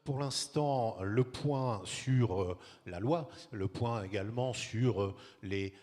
pour l'instant, le point sur la loi, le point également sur les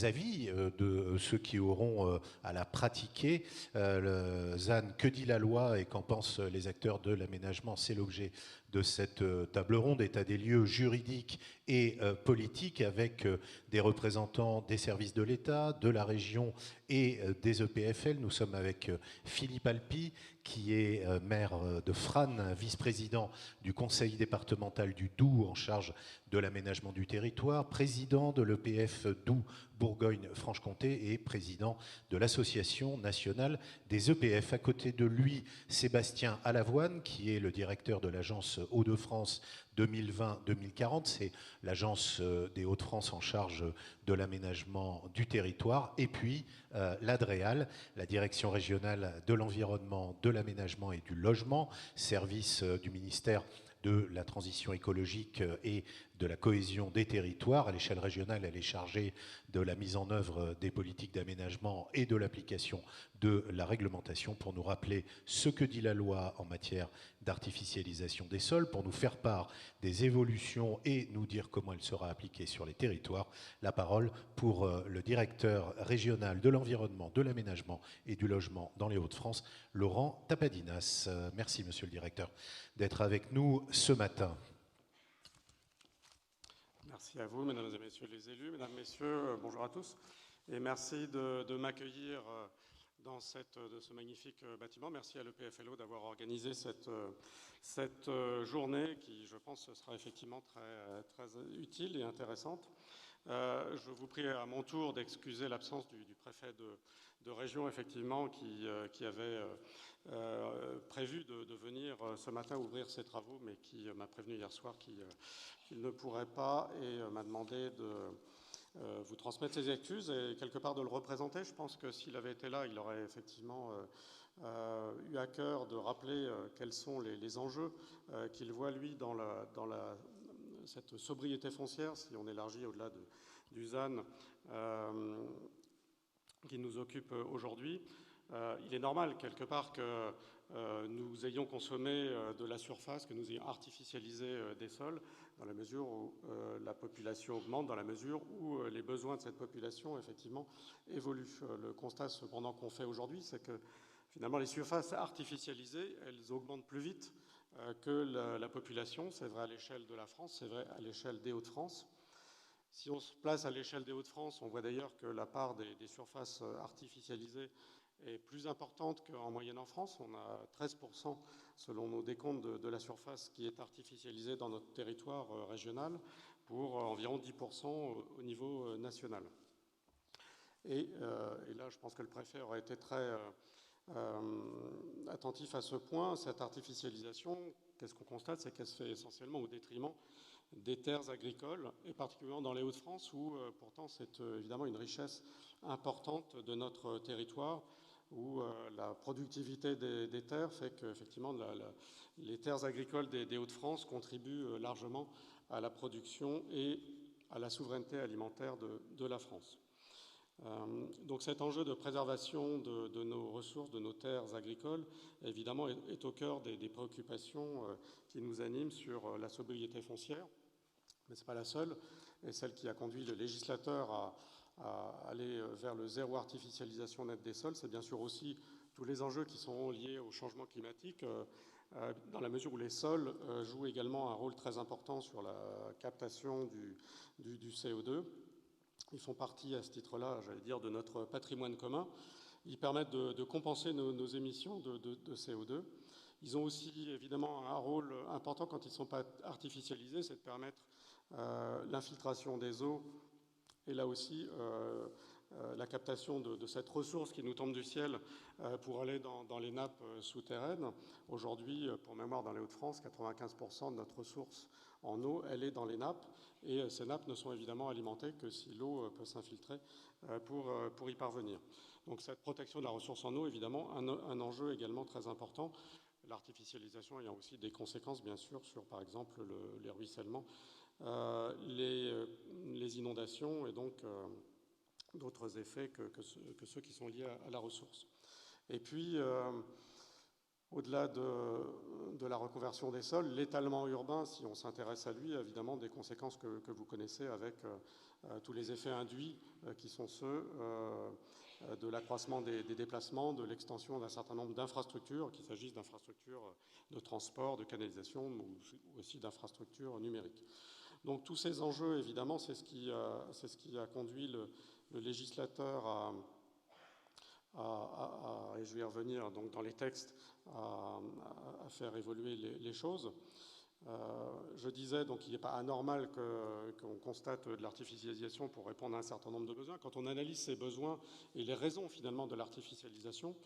avis de ceux qui auront à la pratiquer. Le ZAN, que dit la loi et qu'en pensent les acteurs de l'aménagement, c'est l'objet de cette table ronde, état des lieux juridiques et politiques, avec des représentants des services de l'État, de la région et des EPFL. Nous sommes avec Philippe Alpi, qui est maire de Frasnes, vice-président du conseil départemental du Doubs en charge de l'aménagement du territoire, président de l'EPF Doubs Bourgogne-Franche-Comté et président de l'Association nationale des EPF. À côté de lui, Sébastien Alavoine, qui est le directeur de l'agence Hauts-de-France 2020-2040. C'est l'agence des Hauts-de-France en charge de l'aménagement du territoire. Et puis l'ADREAL, la direction régionale de l'environnement, de l'aménagement et du logement, service du ministère de la transition écologique et de la cohésion des territoires. À l'échelle régionale, elle est chargée de la mise en œuvre des politiques d'aménagement et de l'application de la réglementation, pour nous rappeler ce que dit la loi en matière d'artificialisation des sols, pour nous faire part des évolutions et nous dire comment elle sera appliquée sur les territoires. La parole pour le directeur régional de l'environnement, de l'aménagement et du logement dans les Hauts-de-France, Laurent Tapadinas. Merci, monsieur le directeur, d'être avec nous ce matin. Merci à vous, mesdames et messieurs les élus, mesdames, messieurs, bonjour à tous, et merci de m'accueillir dans ce magnifique bâtiment. Merci à l'EPFLO d'avoir organisé cette journée qui, je pense, sera effectivement très utile et intéressante. Je vous prie à mon tour d'excuser l'absence du préfet de région, effectivement, qui avait prévu de venir ce matin ouvrir ses travaux, mais qui m'a prévenu hier soir qu'il ne pourrait pas et m'a demandé de vous transmettre ses excuses et quelque part de le représenter. Je pense que s'il avait été là, il aurait effectivement eu à cœur de rappeler quels sont les enjeux qu'il voit, lui, dans cette sobriété foncière, si on élargit au-delà du ZAN qui nous occupe aujourd'hui. Il est normal, quelque part, que nous ayons consommé de la surface, que nous ayons artificialisé des sols, dans la mesure où la population augmente, dans la mesure où les besoins de cette population, effectivement, évoluent. Le constat, cependant, qu'on fait aujourd'hui, c'est que, finalement, les surfaces artificialisées, elles augmentent plus vite que la population. C'est vrai à l'échelle de la France, c'est vrai à l'échelle des Hauts-de-France. Si on se place à l'échelle des Hauts-de-France, on voit d'ailleurs que la part des surfaces artificialisées est plus importante qu'en moyenne en France. On a 13%, selon nos décomptes, de la surface qui est artificialisée dans notre territoire régional, pour environ 10% au niveau national. Et là, je pense que le préfet aurait été très attentif à ce point. Cette artificialisation, qu'est-ce qu'on constate? C'est qu'elle se fait essentiellement au détriment des terres agricoles, et particulièrement dans les Hauts-de-France, où pourtant c'est évidemment une richesse importante de notre territoire, où la productivité des terres fait qu'effectivement les terres agricoles des Hauts-de-France contribuent largement à la production et à la souveraineté alimentaire de la France. Donc cet enjeu de préservation de nos ressources, de nos terres agricoles, évidemment est au cœur des préoccupations qui nous animent sur la sobriété foncière. Mais ce n'est pas la seule, et celle qui a conduit le législateur à aller vers le zéro artificialisation nette des sols. C'est bien sûr aussi tous les enjeux qui sont liés au changement climatique, dans la mesure où les sols jouent également un rôle très important sur la captation du CO2. Ils font partie, à ce titre-là, j'allais dire, de notre patrimoine commun. Ils permettent de compenser nos émissions de CO2. Ils ont aussi, évidemment, un rôle important quand ils ne sont pas artificialisés, c'est de permettre l'infiltration des eaux et là aussi la captation de cette ressource qui nous tombe du ciel pour aller dans les nappes souterraines. Aujourd'hui, pour mémoire, dans les Hauts-de-France, 95% de notre ressource en eau, elle est dans les nappes, et ces nappes ne sont évidemment alimentées que si l'eau peut s'infiltrer pour y parvenir. Donc cette protection de la ressource en eau, évidemment, un enjeu également très important. L'artificialisation ayant aussi des conséquences, bien sûr, sur, par exemple, les ruissellements, les inondations et donc d'autres effets que ceux qui sont liés à la ressource. Et puis, Au-delà de la reconversion des sols, l'étalement urbain, si on s'intéresse à lui, a évidemment des conséquences que vous connaissez avec tous les effets induits qui sont ceux de l'accroissement des déplacements, de l'extension d'un certain nombre d'infrastructures, qu'il s'agisse d'infrastructures de transport, de canalisation ou aussi d'infrastructures numériques. Donc tous ces enjeux, évidemment, c'est ce qui a conduit le législateur et je vais y revenir donc, dans les textes, à faire évoluer les choses. Je disais donc qu'il n'est pas anormal qu'on constate de l'artificialisation pour répondre à un certain nombre de besoins. Quand on analyse ces besoins et les raisons finalement de l'artificialisation,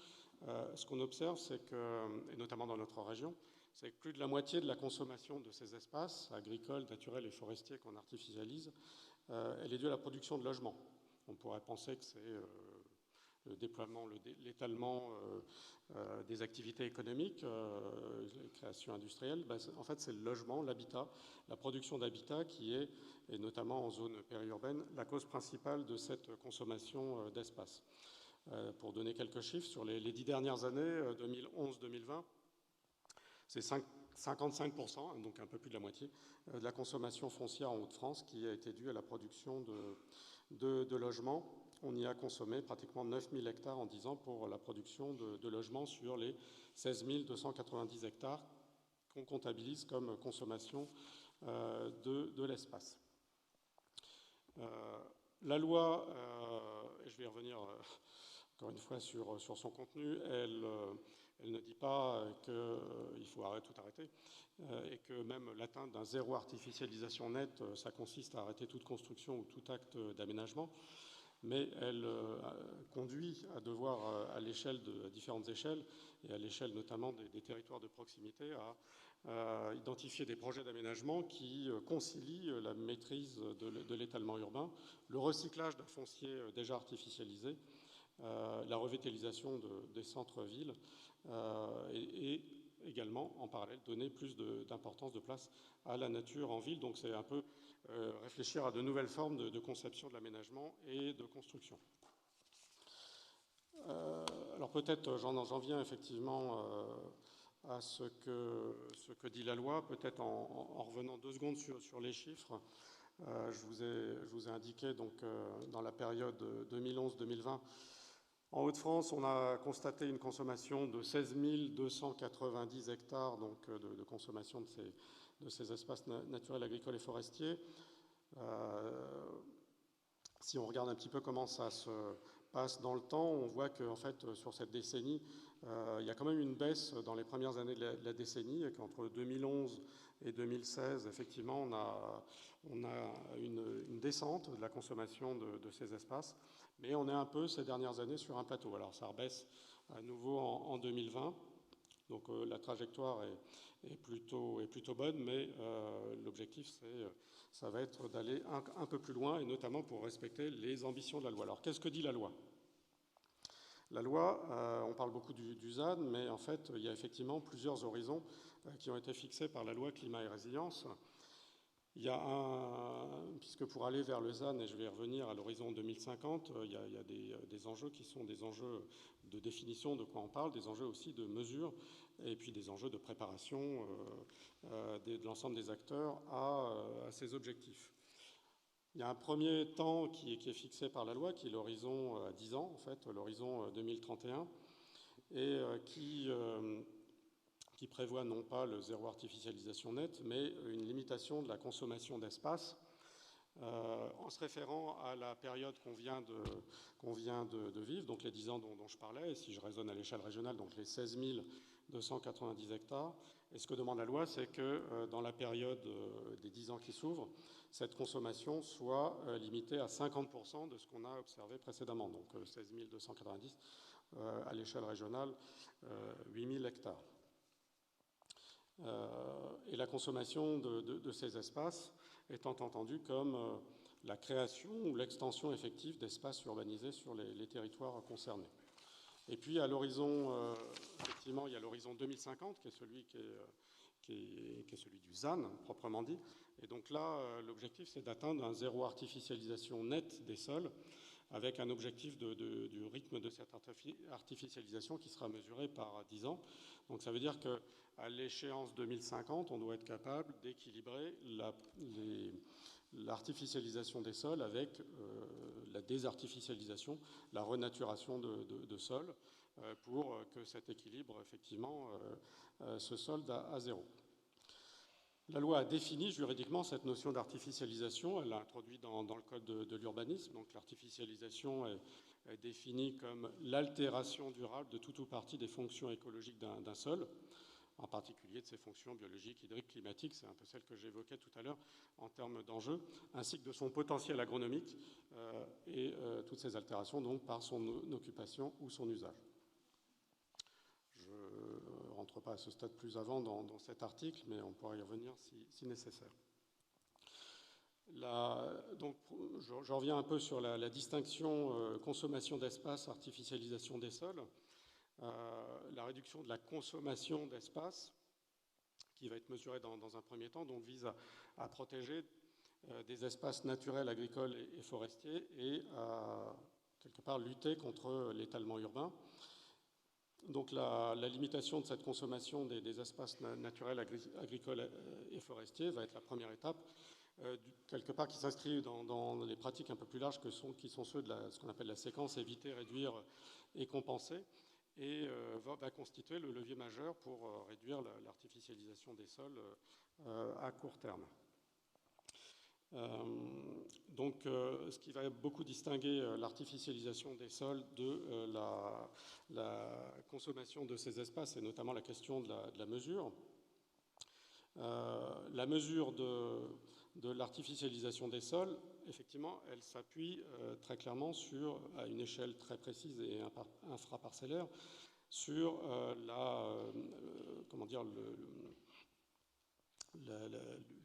ce qu'on observe, c'est que, et notamment dans notre région, c'est que plus de la moitié de la consommation de ces espaces agricoles, naturels et forestiers qu'on artificialise, elle est due à la production de logements. On pourrait penser que c'est le déploiement, l'étalement des activités économiques, les créations industrielles, en fait c'est le logement, l'habitat, la production d'habitat qui est, et notamment en zone périurbaine, la cause principale de cette consommation d'espace. Pour donner quelques chiffres, sur les 10 dernières années, 2011-2020, c'est 55%, donc un peu plus de la moitié, de la consommation foncière en Hauts-de-France qui a été due à la production de logements. On y a consommé pratiquement 9000 hectares en 10 ans pour la production de logements sur les 16 290 hectares qu'on comptabilise comme consommation de l'espace. La loi, et je vais y revenir encore une fois sur son contenu, elle ne dit pas qu'il faut tout arrêter et que même l'atteinte d'un zéro artificialisation nette, ça consiste à arrêter toute construction ou tout acte d'aménagement. Mais elle conduit à devoir, à différentes échelles, et à l'échelle notamment des territoires de proximité, à identifier des projets d'aménagement qui concilient la maîtrise de l'étalement urbain, le recyclage d'un foncier déjà artificialisé, la revitalisation des centres-villes, et également, en parallèle, donner plus d'importance, de place à la nature en ville. Donc c'est un peu réfléchir à de nouvelles formes de conception de l'aménagement et de construction. Alors peut-être j'en viens effectivement à ce que dit la loi, peut-être en revenant 2 secondes sur les chiffres. Je vous ai indiqué donc, dans la période 2011-2020, en Hauts-de-France, on a constaté une consommation de 16 290 hectares donc, de consommation de ces espaces naturels, agricoles et forestiers. Si on regarde un petit peu comment ça se passe dans le temps, on voit qu'en fait, sur cette décennie, il y a quand même une baisse dans les premières années de la décennie, et qu'entre 2011 et 2016, effectivement, on a une descente de la consommation de ces espaces, mais on est un peu, ces dernières années, sur un plateau. Alors ça rebaisse à nouveau en 2020, donc la trajectoire est plutôt bonne, mais l'objectif, ça va être d'aller un peu plus loin, et notamment pour respecter les ambitions de la loi. Alors, qu'est-ce que dit la loi ? La loi, on parle beaucoup du ZAN, mais en fait, il y a effectivement plusieurs horizons qui ont été fixés par la loi Climat et Résilience. Il y a puisque pour aller vers le ZAN, et je vais y revenir à l'horizon 2050, il y a des enjeux qui sont des enjeux de définition de quoi on parle, des enjeux aussi de mesure, et puis des enjeux de préparation de l'ensemble des acteurs à ces objectifs. Il y a un premier temps qui est fixé par la loi, qui est l'horizon à 10 ans, en fait, l'horizon 2031, et qui prévoit non pas le zéro artificialisation nette, mais une limitation de la consommation d'espace en se référant à la période qu'on vient de vivre, donc les 10 ans dont je parlais, et si je raisonne à l'échelle régionale, donc les 16 290 hectares. Et ce que demande la loi, c'est que dans la période des 10 ans qui s'ouvrent, cette consommation soit limitée à 50% de ce qu'on a observé précédemment, donc 16 290 à l'échelle régionale, 8 000 hectares. Et la consommation de ces espaces étant entendue comme la création ou l'extension effective d'espaces urbanisés sur les territoires concernés. Et puis à l'horizon, effectivement, il y a l'horizon 2050 qui est celui qui est celui du ZAN proprement dit. Et donc là, l'objectif c'est d'atteindre un zéro artificialisation nette des sols avec un objectif du rythme de cette artificialisation qui sera mesuré par 10 ans. Donc ça veut dire qu'à l'échéance 2050, on doit être capable d'équilibrer l'artificialisation des sols avec la désartificialisation, la renaturation de sols, pour que cet équilibre, effectivement, se solde à zéro. La loi a défini juridiquement cette notion d'artificialisation, elle l'a introduit dans le code de l'urbanisme. Donc l'artificialisation est définie comme l'altération durable de tout ou partie des fonctions écologiques d'un sol, en particulier de ses fonctions biologiques, hydriques, climatiques, c'est un peu celle que j'évoquais tout à l'heure en termes d'enjeux, ainsi que de son potentiel agronomique et toutes ces altérations donc par son occupation ou son usage. Je ne rentre pas à ce stade plus avant dans cet article, mais on pourra y revenir si nécessaire. Donc, je reviens un peu sur la distinction consommation d'espace, artificialisation des sols. La réduction de la consommation d'espace, qui va être mesurée dans un premier temps, donc vise à protéger des espaces naturels, agricoles et forestiers et à, quelque part, lutter contre l'étalement urbain. Donc la limitation de cette consommation des espaces naturels, agricoles et forestiers va être la première étape, quelque part qui s'inscrit dans les pratiques un peu plus larges qui sont ceux de ce qu'on appelle la séquence éviter, réduire et compenser, et va constituer le levier majeur pour réduire l'artificialisation des sols à court terme. Donc, ce qui va beaucoup distinguer l'artificialisation des sols de la consommation de ces espaces, et notamment la question de la mesure. La mesure de l'artificialisation des sols, effectivement, elle s'appuie très clairement à une échelle très précise et infraparcellaire, sur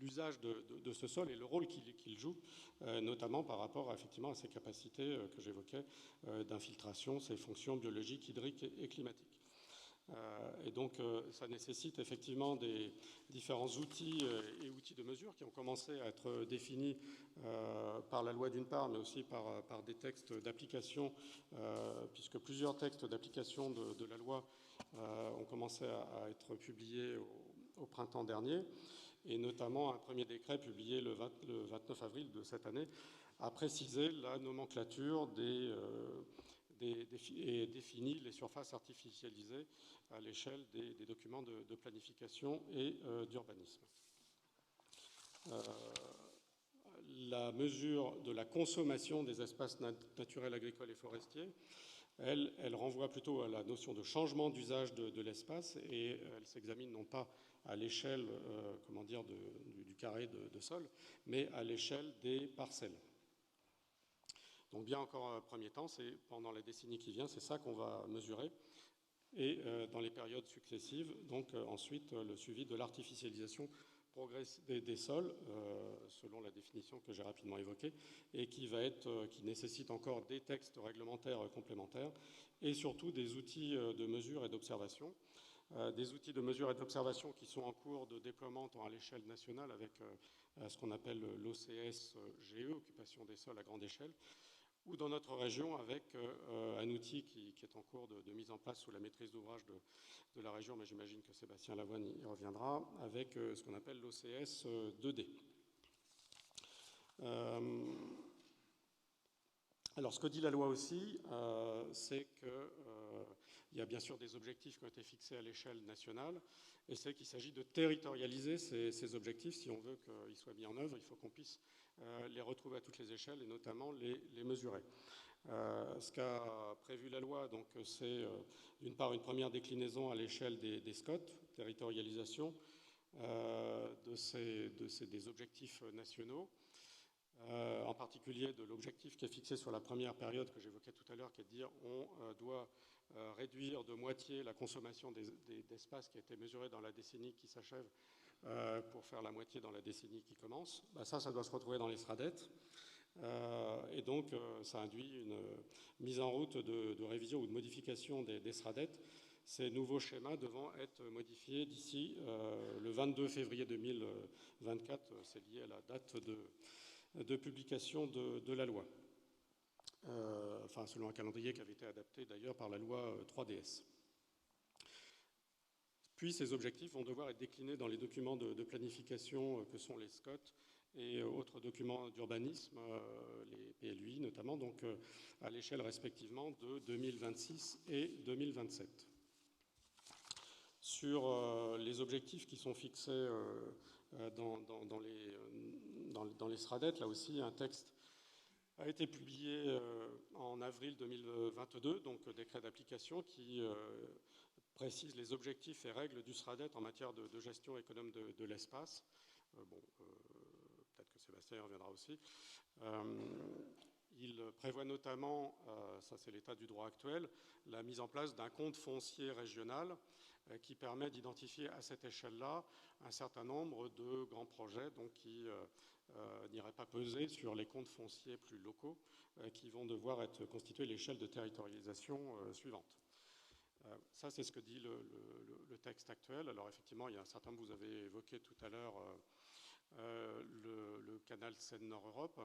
l'usage de ce sol et le rôle qu'il joue, notamment par rapport effectivement à ses capacités que j'évoquais d'infiltration, ses fonctions biologiques, hydriques et climatiques. Et donc ça nécessite effectivement des différents outils et outils de mesure qui ont commencé à être définis par la loi d'une part, mais aussi par des textes d'application, puisque plusieurs textes d'application de la loi ont commencé à être publiés au printemps dernier, et notamment un premier décret publié le 29 avril de cette année a précisé la nomenclature et défini les surfaces artificialisées à l'échelle des documents de planification et d'urbanisme. La mesure de la consommation des espaces naturels, agricoles et forestiers, elle renvoie plutôt à la notion de changement d'usage de l'espace, et elle s'examine non pas à l'échelle du carré de sol, mais à l'échelle des parcelles. Donc bien encore un premier temps, c'est pendant la décennie qui vient, c'est ça qu'on va mesurer. Et dans les périodes successives, donc ensuite le suivi de l'artificialisation des sols, selon la définition que j'ai rapidement évoquée, et qui nécessite encore des textes réglementaires complémentaires, et surtout des outils de mesure et d'observation. Des outils de mesure et d'observation qui sont en cours de déploiement tant à l'échelle nationale avec ce qu'on appelle l'OCS-GE, occupation des sols à grande échelle, ou dans notre région avec un outil qui est en cours de mise en place sous la maîtrise d'ouvrage de la région, mais j'imagine que Sébastien Lavoine y reviendra, avec ce qu'on appelle l'OCS 2D. Alors, ce que dit la loi aussi, c'est qu'il y a bien sûr des objectifs qui ont été fixés à l'échelle nationale, et c'est qu'il s'agit de territorialiser ces objectifs. Si on veut qu'ils soient mis en œuvre, il faut qu'on puisse les retrouver à toutes les échelles, et notamment les mesurer. Ce qu'a prévu la loi, donc, c'est d'une part une première déclinaison à l'échelle des SCOT, territorialisation des objectifs nationaux, en particulier de l'objectif qui est fixé sur la première période que j'évoquais tout à l'heure, qui est de dire on doit réduire de moitié la consommation d'espace qui a été mesurée dans la décennie qui s'achève pour faire la moitié dans la décennie qui commence. Ça doit se retrouver dans les SRADET. Et donc, ça induit une mise en route de révision ou de modification des SRADET, ces nouveaux schémas devant être modifiés d'ici le 22 février 2024. C'est lié à la date de publication de la loi. selon un calendrier qui avait été adapté d'ailleurs par la loi 3DS. Puis ces objectifs vont devoir être déclinés dans les documents de planification que sont les SCOT et autres documents d'urbanisme, les PLUI notamment, donc à l'échelle respectivement de 2026 et 2027. Sur les objectifs qui sont fixés dans les SRADET, là aussi un texte a été publié en avril 2022, donc décret d'application qui précise les objectifs et règles du SRADET en matière de gestion économe de l'espace. Peut-être que Sébastien y reviendra aussi. Il prévoit notamment, ça c'est l'état du droit actuel, la mise en place d'un compte foncier régional qui permet d'identifier à cette échelle-là un certain nombre de grands projets donc, qui n'iraient pas peser sur les comptes fonciers plus locaux qui vont devoir être constitués à l'échelle de territorialisation suivante. Ça, c'est ce que dit le texte actuel. Alors, effectivement, il y a un certain nombre, vous avez évoqué tout à l'heure le canal Seine-Nord-Europe,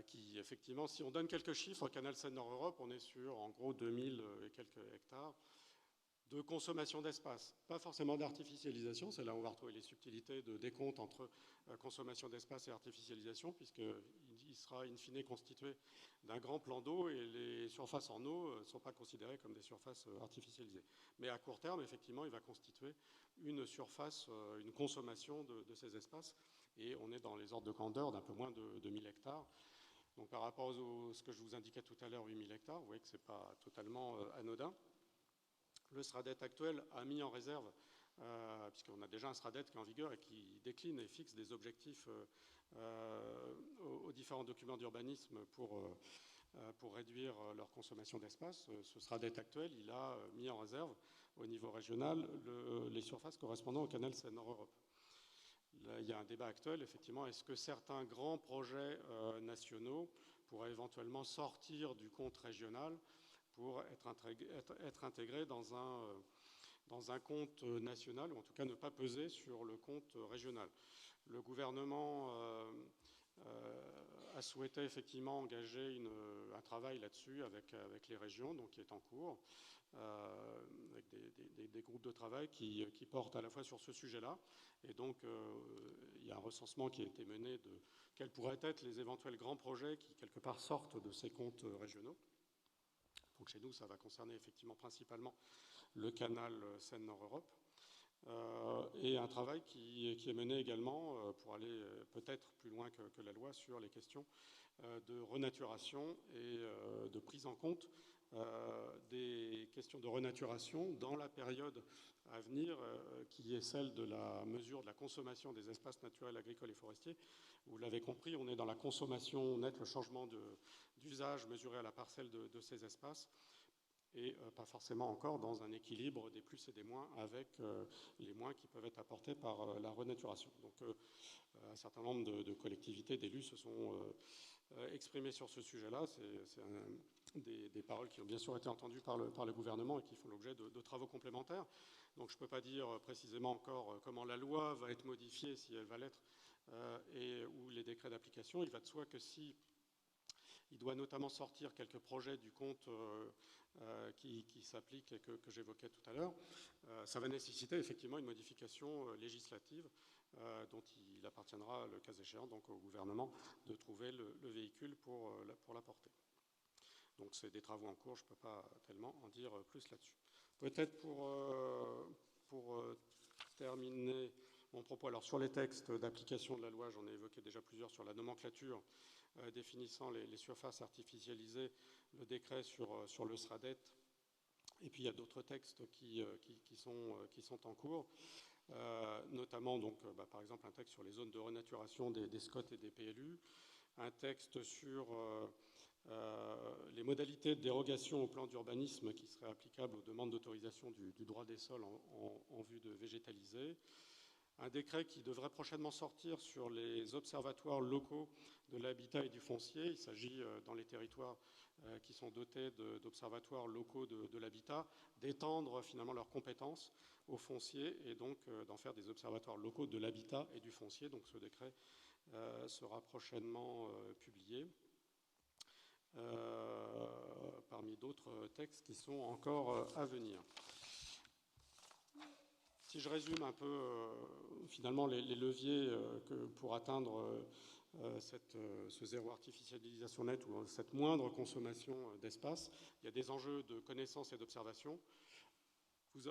qui, effectivement, si on donne quelques chiffres, canal Seine-Nord-Europe, on est sur, en gros, 2000 et quelques hectares de consommation d'espace. Pas forcément d'artificialisation, c'est là où on va retrouver les subtilités de décompte entre consommation d'espace et artificialisation, puisqu'il sera in fine constitué d'un grand plan d'eau et les surfaces en eau ne sont pas considérées comme des surfaces artificialisées. Mais à court terme, effectivement, il va constituer une surface, une consommation de ces espaces, et on est dans les ordres de grandeur d'un peu moins de 1000 hectares. Donc par rapport à ce que je vous indiquais tout à l'heure, 8000 hectares, vous voyez que ce n'est pas totalement anodin. Le SRADET actuel a mis en réserve, puisqu'on a déjà un SRADET qui est en vigueur et qui décline et fixe des objectifs aux différents documents d'urbanisme pour réduire leur consommation d'espace. Ce SRADET actuel, il a mis en réserve au niveau régional les surfaces correspondant au canal Seine-Nord-Europe. Il y a un débat actuel, effectivement, est-ce que certains grands projets nationaux pourraient éventuellement sortir du compte régional pour être intégré dans un compte national, ou en tout cas ne pas peser sur le compte régional. Le gouvernement a souhaité effectivement engager un travail là-dessus avec les régions, donc qui est en cours, avec des groupes de travail qui portent à la fois sur ce sujet-là. Et donc, il y a un recensement qui a été mené de quels pourraient être les éventuels grands projets qui, quelque part, sortent de ces comptes régionaux. Donc chez nous, ça va concerner effectivement principalement le canal Seine-Nord-Europe. Et un travail qui est mené également pour aller peut-être plus loin que la loi sur les questions de renaturation et de prise en compte des questions de renaturation dans la période à venir, qui est celle de la mesure de la consommation des espaces naturels, agricoles et forestiers. Vous l'avez compris, on est dans la consommation nette, le changement d'usage mesuré à la parcelle de ces espaces, et pas forcément encore dans un équilibre des plus et des moins avec les moins qui peuvent être apportés par la renaturation. Donc un certain nombre de collectivités, d'élus se sont exprimés sur ce sujet-là. C'est des paroles qui ont bien sûr été entendues par le gouvernement et qui font l'objet de travaux complémentaires. Donc je ne peux pas dire précisément encore comment la loi va être modifiée, si elle va l'être, ou les décrets d'application. Il va de soi que si il doit notamment sortir quelques projets du compte qui s'appliquent et que j'évoquais tout à l'heure. Ça va nécessiter effectivement une modification législative dont il appartiendra, le cas échéant, donc au gouvernement de trouver le véhicule pour l'apporter. Donc c'est des travaux en cours, je ne peux pas tellement en dire plus là-dessus. Peut-être pour terminer mon propos, alors sur les textes d'application de la loi, j'en ai évoqué déjà plusieurs sur la nomenclature définissant les surfaces artificialisées, le décret sur le SRADET, et puis il y a d'autres textes qui sont en cours, notamment donc, par exemple un texte sur les zones de renaturation des SCOT et des PLU, un texte sur les modalités de dérogation au plan d'urbanisme qui seraient applicables aux demandes d'autorisation du droit des sols en vue de végétaliser, un décret qui devrait prochainement sortir sur les observatoires locaux de l'habitat et du foncier. Il s'agit, dans les territoires qui sont dotés d'observatoires locaux de l'habitat, d'étendre finalement leurs compétences au foncier et donc d'en faire des observatoires locaux de l'habitat et du foncier. Donc ce décret sera prochainement publié. d'autres textes qui sont encore à venir. Si je résume un peu finalement les leviers pour atteindre ce zéro artificialisation nette ou cette moindre consommation d'espace, il y a des enjeux de connaissance et d'observation.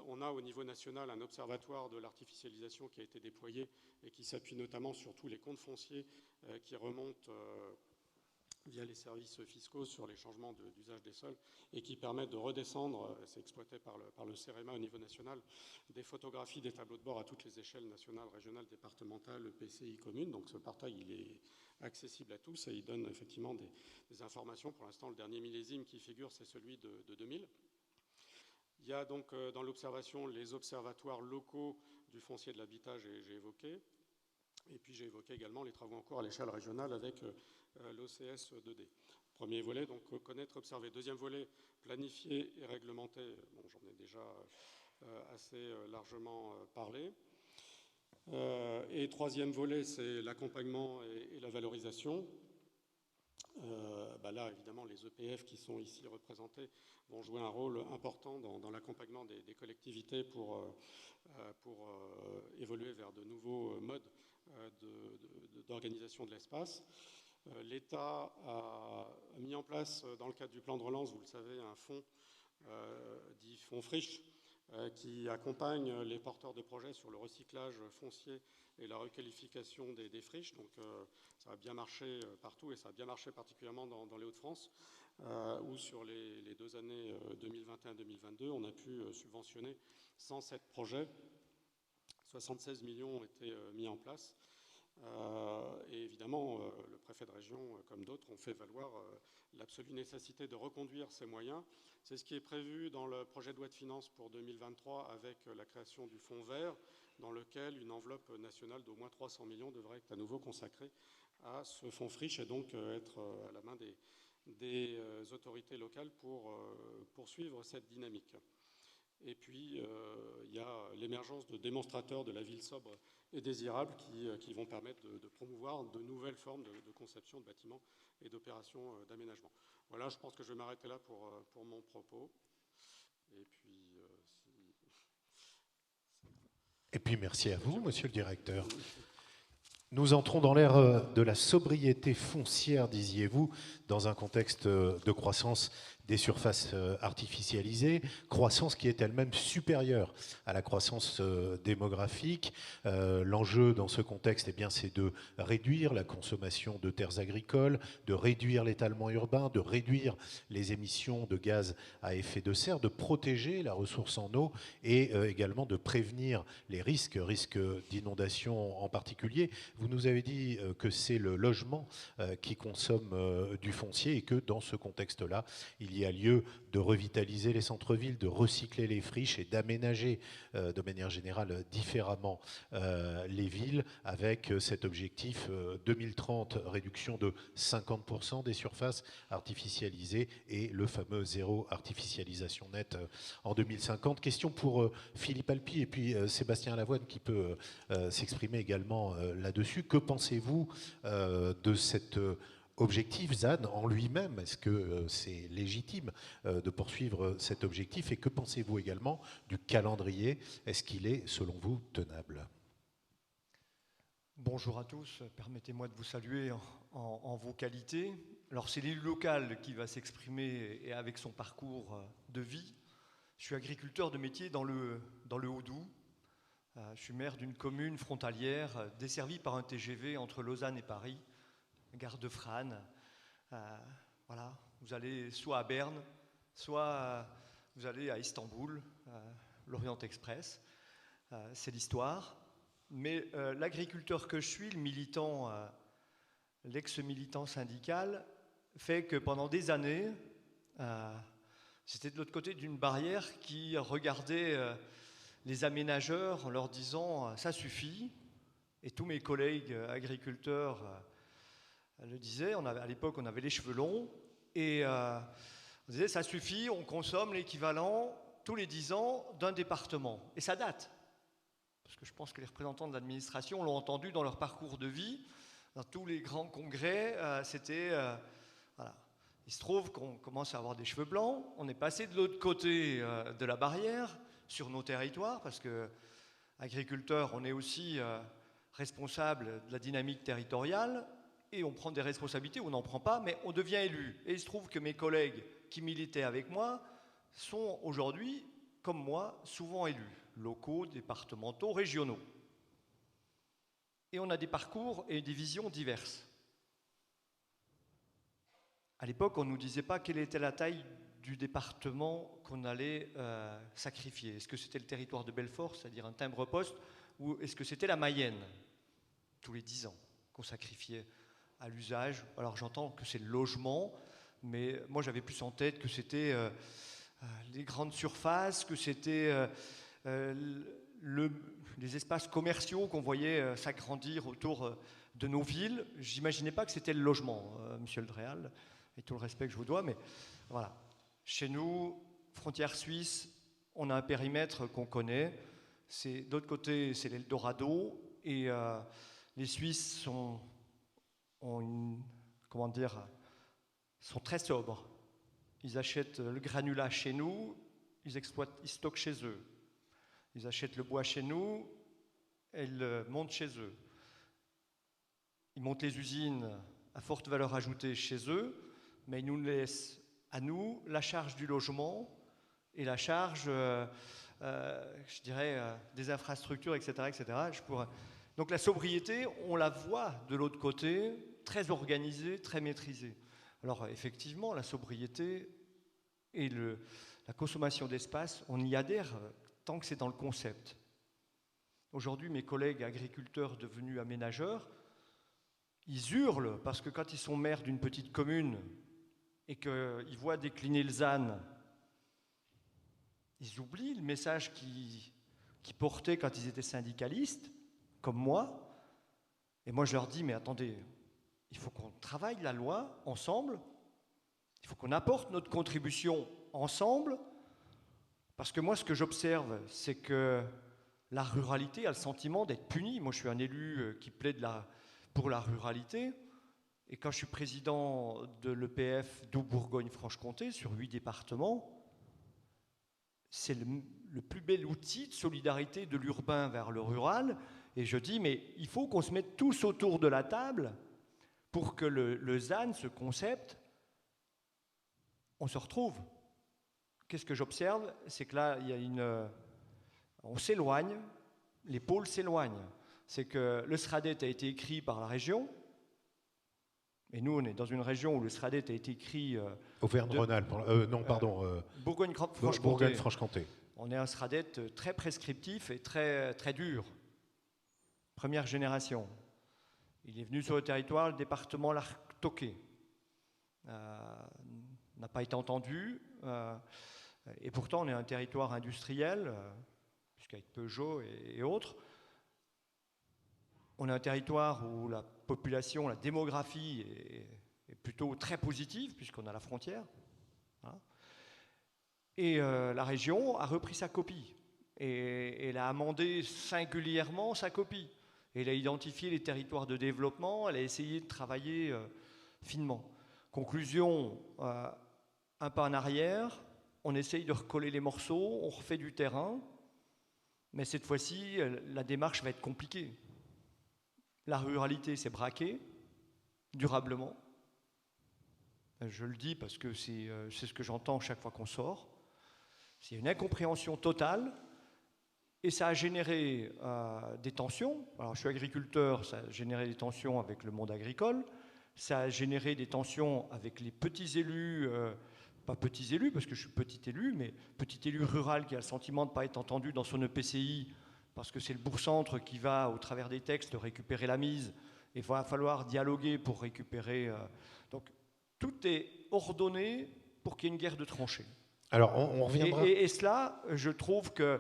On a au niveau national un observatoire de l'artificialisation qui a été déployé et qui s'appuie notamment sur tous les comptes fonciers qui remontent via les services fiscaux sur les changements d'usage des sols et qui permettent de redescendre, c'est exploité par le CEREMA au niveau national, des photographies des tableaux de bord à toutes les échelles nationales, régionales, départementales, EPCI, communes. Donc ce portail, il est accessible à tous et il donne effectivement des informations. Pour l'instant, le dernier millésime qui figure, c'est celui de 2000. Il y a donc dans l'observation les observatoires locaux du foncier de l'habitat, j'ai évoqué. Et puis j'ai évoqué également les travaux en cours à l'échelle régionale avec l'OCS 2D. Premier volet, donc connaître, observer. Deuxième volet, planifier et réglementer. Bon, j'en ai déjà assez largement parlé. Et troisième volet, c'est l'accompagnement et la valorisation. Là, évidemment, les EPF qui sont ici représentés vont jouer un rôle important dans l'accompagnement des collectivités pour évoluer vers de nouveaux modes d'organisation de l'espace. L'État a mis en place, dans le cadre du plan de relance, vous le savez, un fonds dit fonds friche, qui accompagne les porteurs de projets sur le recyclage foncier et la requalification des friches. Donc ça a bien marché partout et ça a bien marché particulièrement dans les Hauts-de-France, où sur les 2 années 2021-2022, on a pu subventionner 107 projets. 76 millions ont été mis en place. Et évidemment, le préfet de région, comme d'autres, ont fait valoir l'absolue nécessité de reconduire ces moyens. C'est ce qui est prévu dans le projet de loi de finances pour 2023 avec la création du fonds vert, dans lequel une enveloppe nationale d'au moins 300 millions devrait être à nouveau consacrée à ce fonds friche et donc être à la main des autorités locales pour poursuivre cette dynamique. Et puis, il y a l'émergence de démonstrateurs de la ville sobre et désirable qui vont permettre de promouvoir de nouvelles formes de conception de bâtiments et d'opérations d'aménagement. Voilà, je pense que je vais m'arrêter là pour mon propos. Et puis merci à vous, monsieur le directeur. Nous entrons dans l'ère de la sobriété foncière, disiez-vous, dans un contexte de croissance des surfaces artificialisées, croissance qui est elle-même supérieure à la croissance démographique. L'enjeu dans ce contexte, eh bien, c'est de réduire la consommation de terres agricoles, de réduire l'étalement urbain, de réduire les émissions de gaz à effet de serre, de protéger la ressource en eau et également de prévenir les risques d'inondation en particulier. Vous nous avez dit que c'est le logement qui consomme du foncier et que dans ce contexte-là, il y a lieu de revitaliser les centres-villes, de recycler les friches et d'aménager de manière générale différemment les villes avec cet objectif 2030, réduction de 50% des surfaces artificialisées et le fameux zéro artificialisation nette en 2050. Question pour Philippe Alpi et puis Sébastien Lavoine qui peut s'exprimer également là-dessus. Que pensez-vous de cet objectif ZAN en lui-même? Est-ce que c'est légitime de poursuivre cet objectif? Et que pensez-vous également du calendrier? Est-ce qu'il est, selon vous, tenable? Bonjour à tous, permettez-moi de vous saluer en vos qualités. Alors c'est l'élu local qui va s'exprimer et avec son parcours de vie. Je suis agriculteur de métier dans le Haut-Doubs. Je suis maire d'une commune frontalière desservie par un TGV entre Lausanne et Paris, gare de Frasnes. Voilà, vous allez soit à Berne, soit vous allez à Istanbul, l'Orient Express. C'est l'histoire. Mais l'agriculteur que je suis, le militant, l'ex-militant syndical, fait que pendant des années, j'étais de l'autre côté d'une barrière qui regardait les aménageurs en leur disant « ça suffit ». Et tous mes collègues agriculteurs le disaient. À l'époque, on avait les cheveux longs. Et on disait « ça suffit, on consomme l'équivalent tous les 10 ans d'un département ». Et ça date. Parce que je pense que les représentants de l'administration l'ont entendu dans leur parcours de vie. Dans tous les grands congrès, c'était... voilà. Il se trouve qu'on commence à avoir des cheveux blancs, on est passé de l'autre côté de la barrière, sur nos territoires, parce que agriculteurs, on est aussi responsable de la dynamique territoriale, et on prend des responsabilités ou on n'en prend pas, mais on devient élu. Et il se trouve que mes collègues qui militaient avec moi sont aujourd'hui, comme moi, souvent élus, locaux, départementaux, régionaux. Et on a des parcours et des visions diverses. À l'époque, on ne nous disait pas quelle était la taille du département qu'on allait sacrifier. Est-ce que c'était le territoire de Belfort, c'est-à-dire un timbre-poste, ou est-ce que c'était la Mayenne, tous les 10 ans, qu'on sacrifiait à l'usage? Alors j'entends que c'est le logement, mais moi j'avais plus en tête que c'était les grandes surfaces, que c'était les espaces commerciaux qu'on voyait s'agrandir autour de nos villes. J'imaginais pas que c'était le logement, monsieur le Dréal, et tout le respect que je vous dois, mais voilà. Chez nous, frontière suisse, on a un périmètre qu'on connaît. D'autre côté, c'est l'Eldorado, et les Suisses sont très sobres. Ils achètent le granulat chez nous, ils stockent chez eux. Ils achètent le bois chez nous, et ils le montent chez eux. Ils montent les usines à forte valeur ajoutée chez eux, mais ils nous laissent à nous la charge du logement et la charge, je dirais, des infrastructures, etc. etc. Donc la sobriété, on la voit de l'autre côté, très organisée, très maîtrisée. Alors effectivement, la sobriété et la consommation d'espace, on y adhère tant que c'est dans le concept. Aujourd'hui, mes collègues agriculteurs devenus aménageurs, ils hurlent parce que quand ils sont maires d'une petite commune et qu'ils voient décliner le ZAN, ils oublient le message qu'ils portaient quand ils étaient syndicalistes, comme moi. Et moi, je leur dis, mais attendez, il faut qu'on travaille la loi ensemble, il faut qu'on apporte notre contribution ensemble, parce que moi, ce que j'observe, c'est que la ruralité a le sentiment d'être punie. Moi, je suis un élu qui plaide pour la ruralité, et quand je suis président de l'EPF Doubs-Bourgogne-Franche-Comté, sur 8 départements, c'est le plus bel outil de solidarité de l'urbain vers le rural. Et je dis, mais il faut qu'on se mette tous autour de la table pour que le ZAN, ce concept, on se retrouve. Qu'est-ce que j'observe? C'est que là, on s'éloigne, les pôles s'éloignent. C'est que le SRADET a été écrit par la région, et nous, on est dans une région où le SRADET a été écrit... Auvergne-Rhône-Alpes, Bourgogne-Franche-Comté. Bourgogne-Franche-Comté. On est un SRADET très prescriptif et très, très dur. Première génération. Il est venu sur le territoire, le département l'a retoqué. N'a pas été entendu. Et pourtant, on est un territoire industriel, puisqu'avec Peugeot et autres, on est un territoire où la population, la démographie est plutôt très positive, puisqu'on a la frontière. Voilà. Et la région a repris sa copie. Et elle a amendé singulièrement sa copie. Et elle a identifié les territoires de développement, elle a essayé de travailler finement. Conclusion, un pas en arrière, on essaye de recoller les morceaux, on refait du terrain, mais cette fois-ci, la démarche va être compliquée. La ruralité s'est braquée, durablement. Je le dis parce que c'est ce que j'entends chaque fois qu'on sort. C'est une incompréhension totale et ça a généré des tensions. Alors je suis agriculteur, ça a généré des tensions avec le monde agricole, ça a généré des tensions avec les petits élus, pas petits élus parce que je suis petit élu, mais petit élu rural qui a le sentiment de ne pas être entendu dans son EPCI parce que c'est le bourg-centre qui va, au travers des textes, récupérer la mise et il va falloir dialoguer pour récupérer. Donc tout est ordonné pour qu'il y ait une guerre de tranchées. Alors, on reviendra. Et cela, je trouve que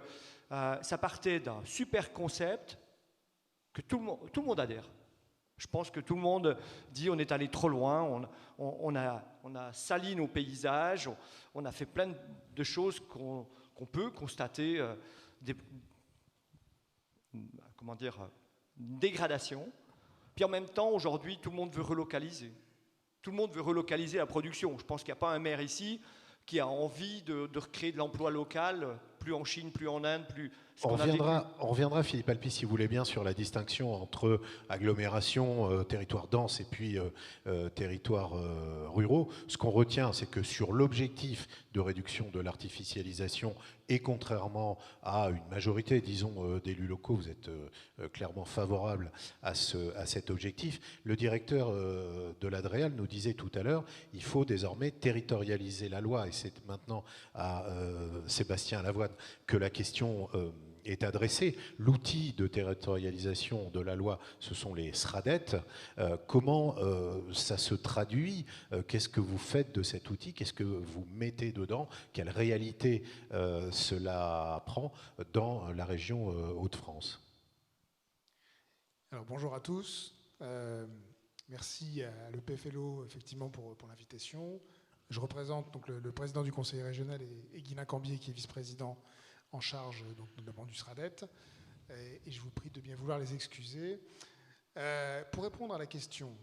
ça partait d'un super concept que tout le monde adhère. Je pense que tout le monde dit on est allé trop loin, on a sali nos paysages, on a fait plein de choses qu'on peut constater, dégradation. Puis en même temps, aujourd'hui, tout le monde veut relocaliser. tout le monde veut relocaliser la production. Je pense qu'il n'y a pas un maire ici qui a envie de recréer de l'emploi local, plus en Chine, plus en Inde, plus... On reviendra, Philippe Alpi, si vous voulez bien, sur la distinction entre agglomération, territoire dense et puis territoires ruraux. Ce qu'on retient, c'est que sur l'objectif de réduction de l'artificialisation, et contrairement à une majorité, disons, d'élus locaux, vous êtes clairement favorable à cet objectif. Le directeur de l'Adréal nous disait tout à l'heure, il faut désormais territorialiser la loi, et c'est maintenant à Sébastien Lavoine que la question est adressée. L'outil de territorialisation de la loi, ce sont les SRADET. Comment ça se traduit? Qu'est-ce que vous faites de cet outil? Qu'est-ce que vous mettez dedans? Quelle réalité cela prend dans la région Hauts-de-France? Alors bonjour à tous. Merci à l'EPFLO effectivement pour l'invitation. Je représente donc le président du conseil régional et Guilain Cambier qui est vice-président en charge donc, notamment du SRADET, et je vous prie de bien vouloir les excuser. Pour répondre à la question,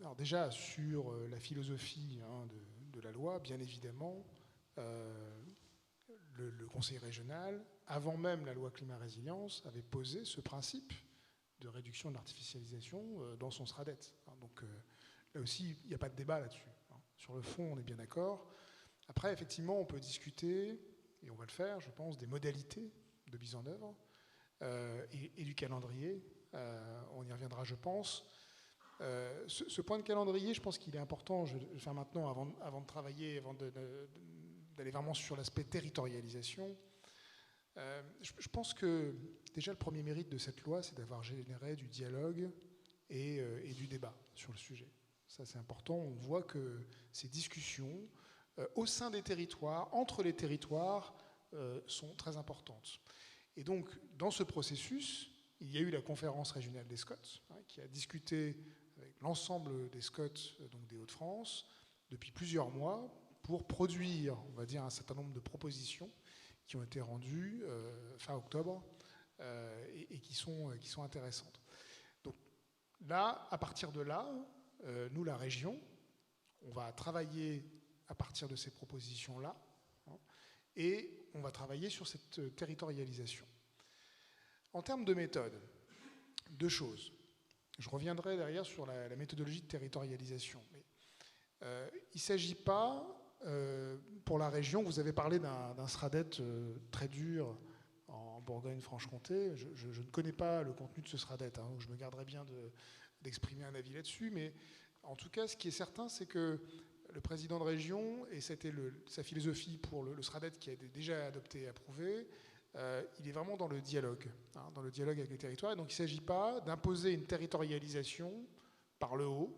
alors déjà sur la philosophie de la loi, bien évidemment, le conseil régional, avant même la loi climat-résilience, avait posé ce principe de réduction de l'artificialisation dans son SRADET. Donc là aussi, il n'y a pas de débat là-dessus. Sur le fond, on est bien d'accord. Après, effectivement, on peut discuter, et on va le faire, je pense, des modalités de mise en œuvre et du calendrier. On y reviendra, je pense. Ce point de calendrier, je pense qu'il est important. Je vais le faire maintenant avant de travailler, avant d'aller vraiment sur l'aspect territorialisation. Je pense que déjà le premier mérite de cette loi, c'est d'avoir généré du dialogue et du débat sur le sujet. Ça, c'est important. On voit que ces discussions au sein des territoires, entre les territoires, sont très importantes. Et donc, dans ce processus, il y a eu la conférence régionale des SCOT, qui a discuté avec l'ensemble des SCOT, donc des Hauts-de-France, depuis plusieurs mois, pour produire, on va dire, un certain nombre de propositions qui ont été rendues fin octobre et qui sont intéressantes. Donc là, à partir de là, nous, la région, on va travailler à partir de ces propositions-là, et on va travailler sur cette territorialisation. En termes de méthode, deux choses. Je reviendrai derrière sur la méthodologie de territorialisation. Mais, il ne s'agit pas, pour la région, vous avez parlé d'un SRADET très dur en Bourgogne-Franche-Comté. Je ne connais pas le contenu de ce SRADET, donc je me garderai bien d'exprimer un avis là-dessus, mais en tout cas, ce qui est certain, c'est que le président de région, et c'était sa philosophie pour le SRADET qui a été déjà adopté et approuvé, il est vraiment dans le dialogue avec les territoires. Et donc il ne s'agit pas d'imposer une territorialisation par le haut,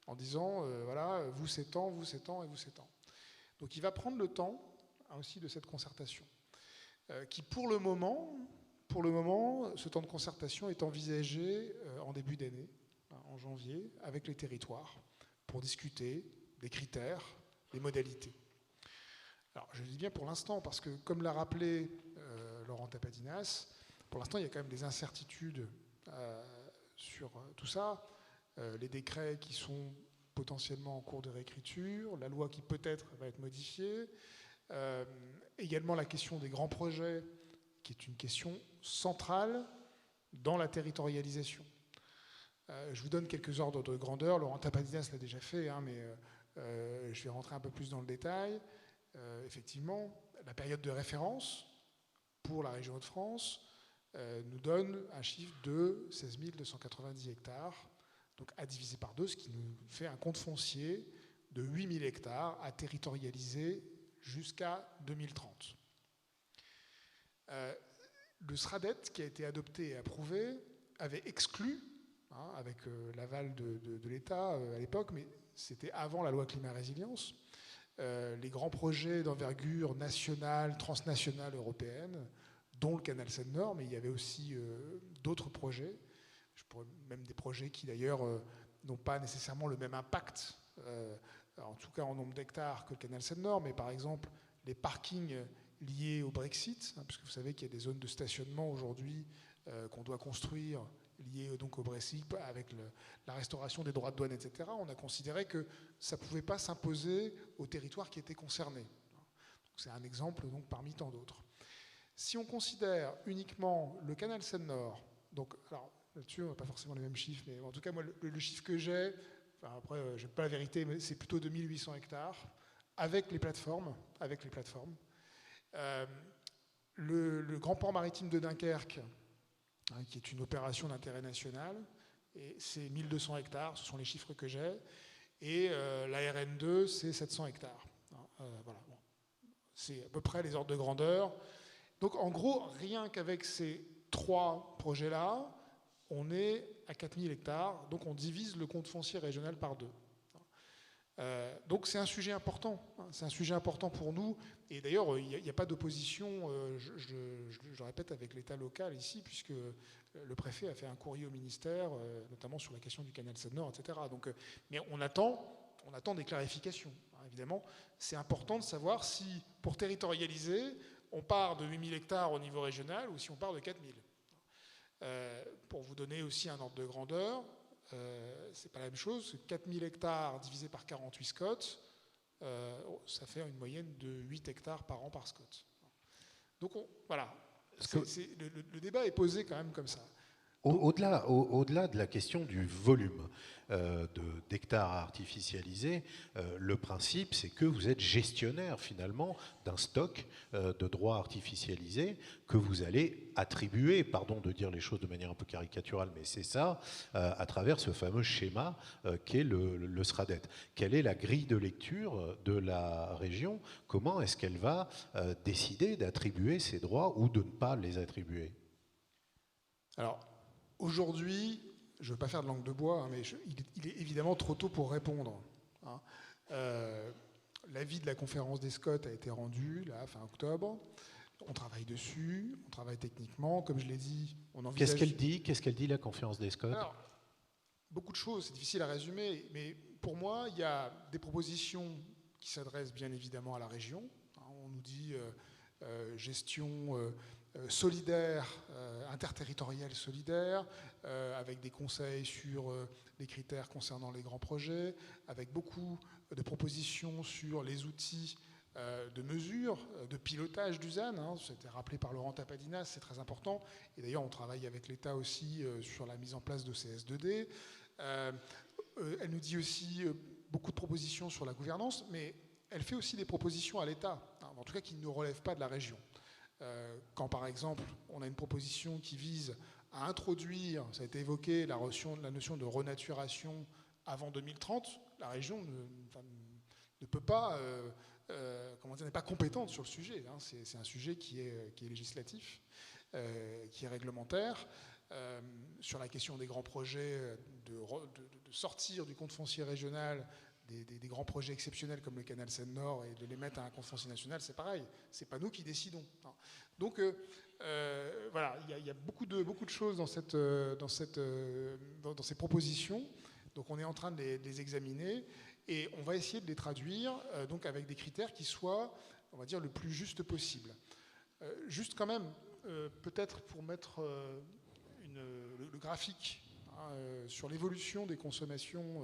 en disant, voilà, vous c'est temps, vous c'est temps et vous c'est temps. Donc il va prendre le temps aussi de cette concertation, qui pour le moment, ce temps de concertation est envisagé en début d'année, en janvier, avec les territoires, pour discuter des critères, des modalités. Alors, je dis bien pour l'instant, parce que, comme l'a rappelé Laurent Tapadinas, pour l'instant, il y a quand même des incertitudes sur tout ça. Les décrets qui sont potentiellement en cours de réécriture, la loi qui peut-être va être modifiée, également la question des grands projets, qui est une question centrale dans la territorialisation. Je vous donne quelques ordres de grandeur. Laurent Tapadinas l'a déjà fait, mais je vais rentrer un peu plus dans le détail. Effectivement, la période de référence pour la région Hauts-de-France nous donne un chiffre de 16 290 hectares, donc à diviser par 2, ce qui nous fait un compte foncier de 8 000 hectares à territorialiser jusqu'à 2030. Le SRADET, qui a été adopté et approuvé, avait exclu, avec l'aval de l'État à l'époque, mais c'était avant la loi climat-résilience, les grands projets d'envergure nationale, transnationale, européenne, dont le canal Seine-Nord, mais il y avait aussi d'autres projets, même des projets qui d'ailleurs n'ont pas nécessairement le même impact, en tout cas en nombre d'hectares que le canal Seine-Nord, mais par exemple les parkings liés au Brexit, puisque vous savez qu'il y a des zones de stationnement aujourd'hui qu'on doit construire liées donc au Brexit, avec la restauration des droits de douane, etc., on a considéré que ça ne pouvait pas s'imposer aux territoires qui étaient concernés. C'est un exemple donc, parmi tant d'autres. Si on considère uniquement le canal Seine-Nord, donc, alors là-dessus, on n'a pas forcément les mêmes chiffres, mais en tout cas, moi, le chiffre que j'ai, enfin, après, je n'ai pas la vérité, mais c'est plutôt 2800 hectares, avec les plateformes. Le grand port maritime de Dunkerque, hein, qui est une opération d'intérêt national, et c'est 1200 hectares, ce sont les chiffres que j'ai, et la RN2, c'est 700 hectares. Voilà, bon. C'est à peu près les ordres de grandeur. Donc en gros, rien qu'avec ces 3 projets-là, on est à 4000 hectares, donc on divise le compte foncier régional par 2. Donc c'est un sujet important, c'est un sujet important pour nous, et d'ailleurs il n'y a pas d'opposition, je répète, avec l'État local ici, puisque le préfet a fait un courrier au ministère, notamment sur la question du canal Seine-Nord, etc. Donc, mais on attend des clarifications, évidemment. C'est important de savoir si, pour territorialiser, on part de 8000 hectares au niveau régional ou si on part de 4000. Pour vous donner aussi un ordre de grandeur, c'est pas la même chose. 4000 hectares divisé par 48 scots, ça fait une moyenne de 8 hectares par an par scot. Donc voilà, le débat est posé quand même comme ça. Au-delà de la question du volume d'hectares à artificialiser, le principe, c'est que vous êtes gestionnaire finalement d'un stock de droits artificialisés que vous allez attribuer, pardon de dire les choses de manière un peu caricaturale, mais c'est ça, à travers ce fameux schéma qu'est le SRADET. Quelle est la grille de lecture de la région? Comment est-ce qu'elle va décider d'attribuer ces droits ou de ne pas les attribuer? Alors, aujourd'hui, je ne veux pas faire de langue de bois, hein, mais il est évidemment trop tôt pour répondre. Hein. L'avis de la conférence des Scots a été rendu, là, fin octobre. On travaille dessus, on travaille techniquement. Comme je l'ai dit, on envisage... Qu'est-ce qu'elle dit, la conférence des Scots? Alors, beaucoup de choses, c'est difficile à résumer, mais pour moi, il y a des propositions qui s'adressent bien évidemment à la région. Hein, on nous dit gestion... solidaire, interterritorial solidaire, avec des conseils sur les critères concernant les grands projets, avec beaucoup de propositions sur les outils de mesure, de pilotage du ZAN. Hein, c'était rappelé par Laurent Tapadinas, c'est très important. Et d'ailleurs, on travaille avec l'État aussi sur la mise en place de CS2D. Elle nous dit aussi beaucoup de propositions sur la gouvernance, mais elle fait aussi des propositions à l'État, hein, en tout cas qui ne relèvent pas de la région. Quand par exemple on a une proposition qui vise à introduire, ça a été évoqué, la notion de renaturation avant 2030, la région ne peut pas, n'est pas compétente sur le sujet. Hein. C'est un sujet qui est législatif, qui est réglementaire. Sur la question des grands projets, de sortir du compte foncier régional des grands projets exceptionnels comme le canal Seine-Nord et de les mettre à un compte foncier national, c'est pareil. C'est pas nous qui décidons. Donc voilà, il y a beaucoup de choses dans ces propositions. Donc on est en train de les examiner et on va essayer de les traduire donc avec des critères qui soient, on va dire, le plus juste possible. Juste quand même, peut-être pour mettre le graphique sur l'évolution des consommations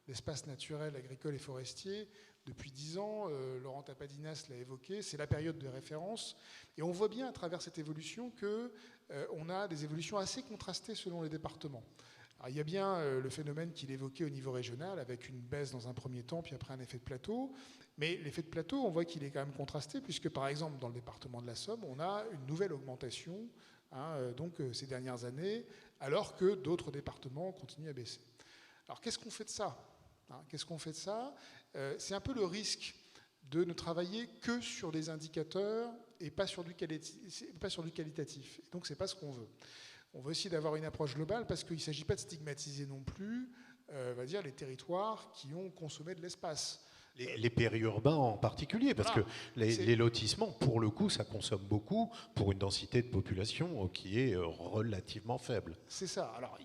d'espaces naturels, agricoles et forestiers. Depuis 10 ans, Laurent Tapadinas l'a évoqué, c'est la période de référence. Et on voit bien à travers cette évolution qu'on a des évolutions assez contrastées selon les départements. Alors, il y a bien le phénomène qu'il évoquait au niveau régional, avec une baisse dans un premier temps, puis après un effet de plateau. Mais l'effet de plateau, on voit qu'il est quand même contrasté, puisque par exemple, dans le département de la Somme, on a une nouvelle augmentation donc, ces dernières années, alors que d'autres départements continuent à baisser. Alors qu'est-ce qu'on fait de ça? Qu'est-ce qu'on fait de ça? C'est un peu le risque de ne travailler que sur des indicateurs et pas sur du qualitatif. Et donc, ce n'est pas ce qu'on veut. On veut essayer d'avoir une approche globale parce qu'il ne s'agit pas de stigmatiser non plus on va dire, les territoires qui ont consommé de l'espace. Les périurbains en particulier, parce que les lotissements, pour le coup, ça consomme beaucoup pour une densité de population qui est relativement faible. C'est ça. Alors,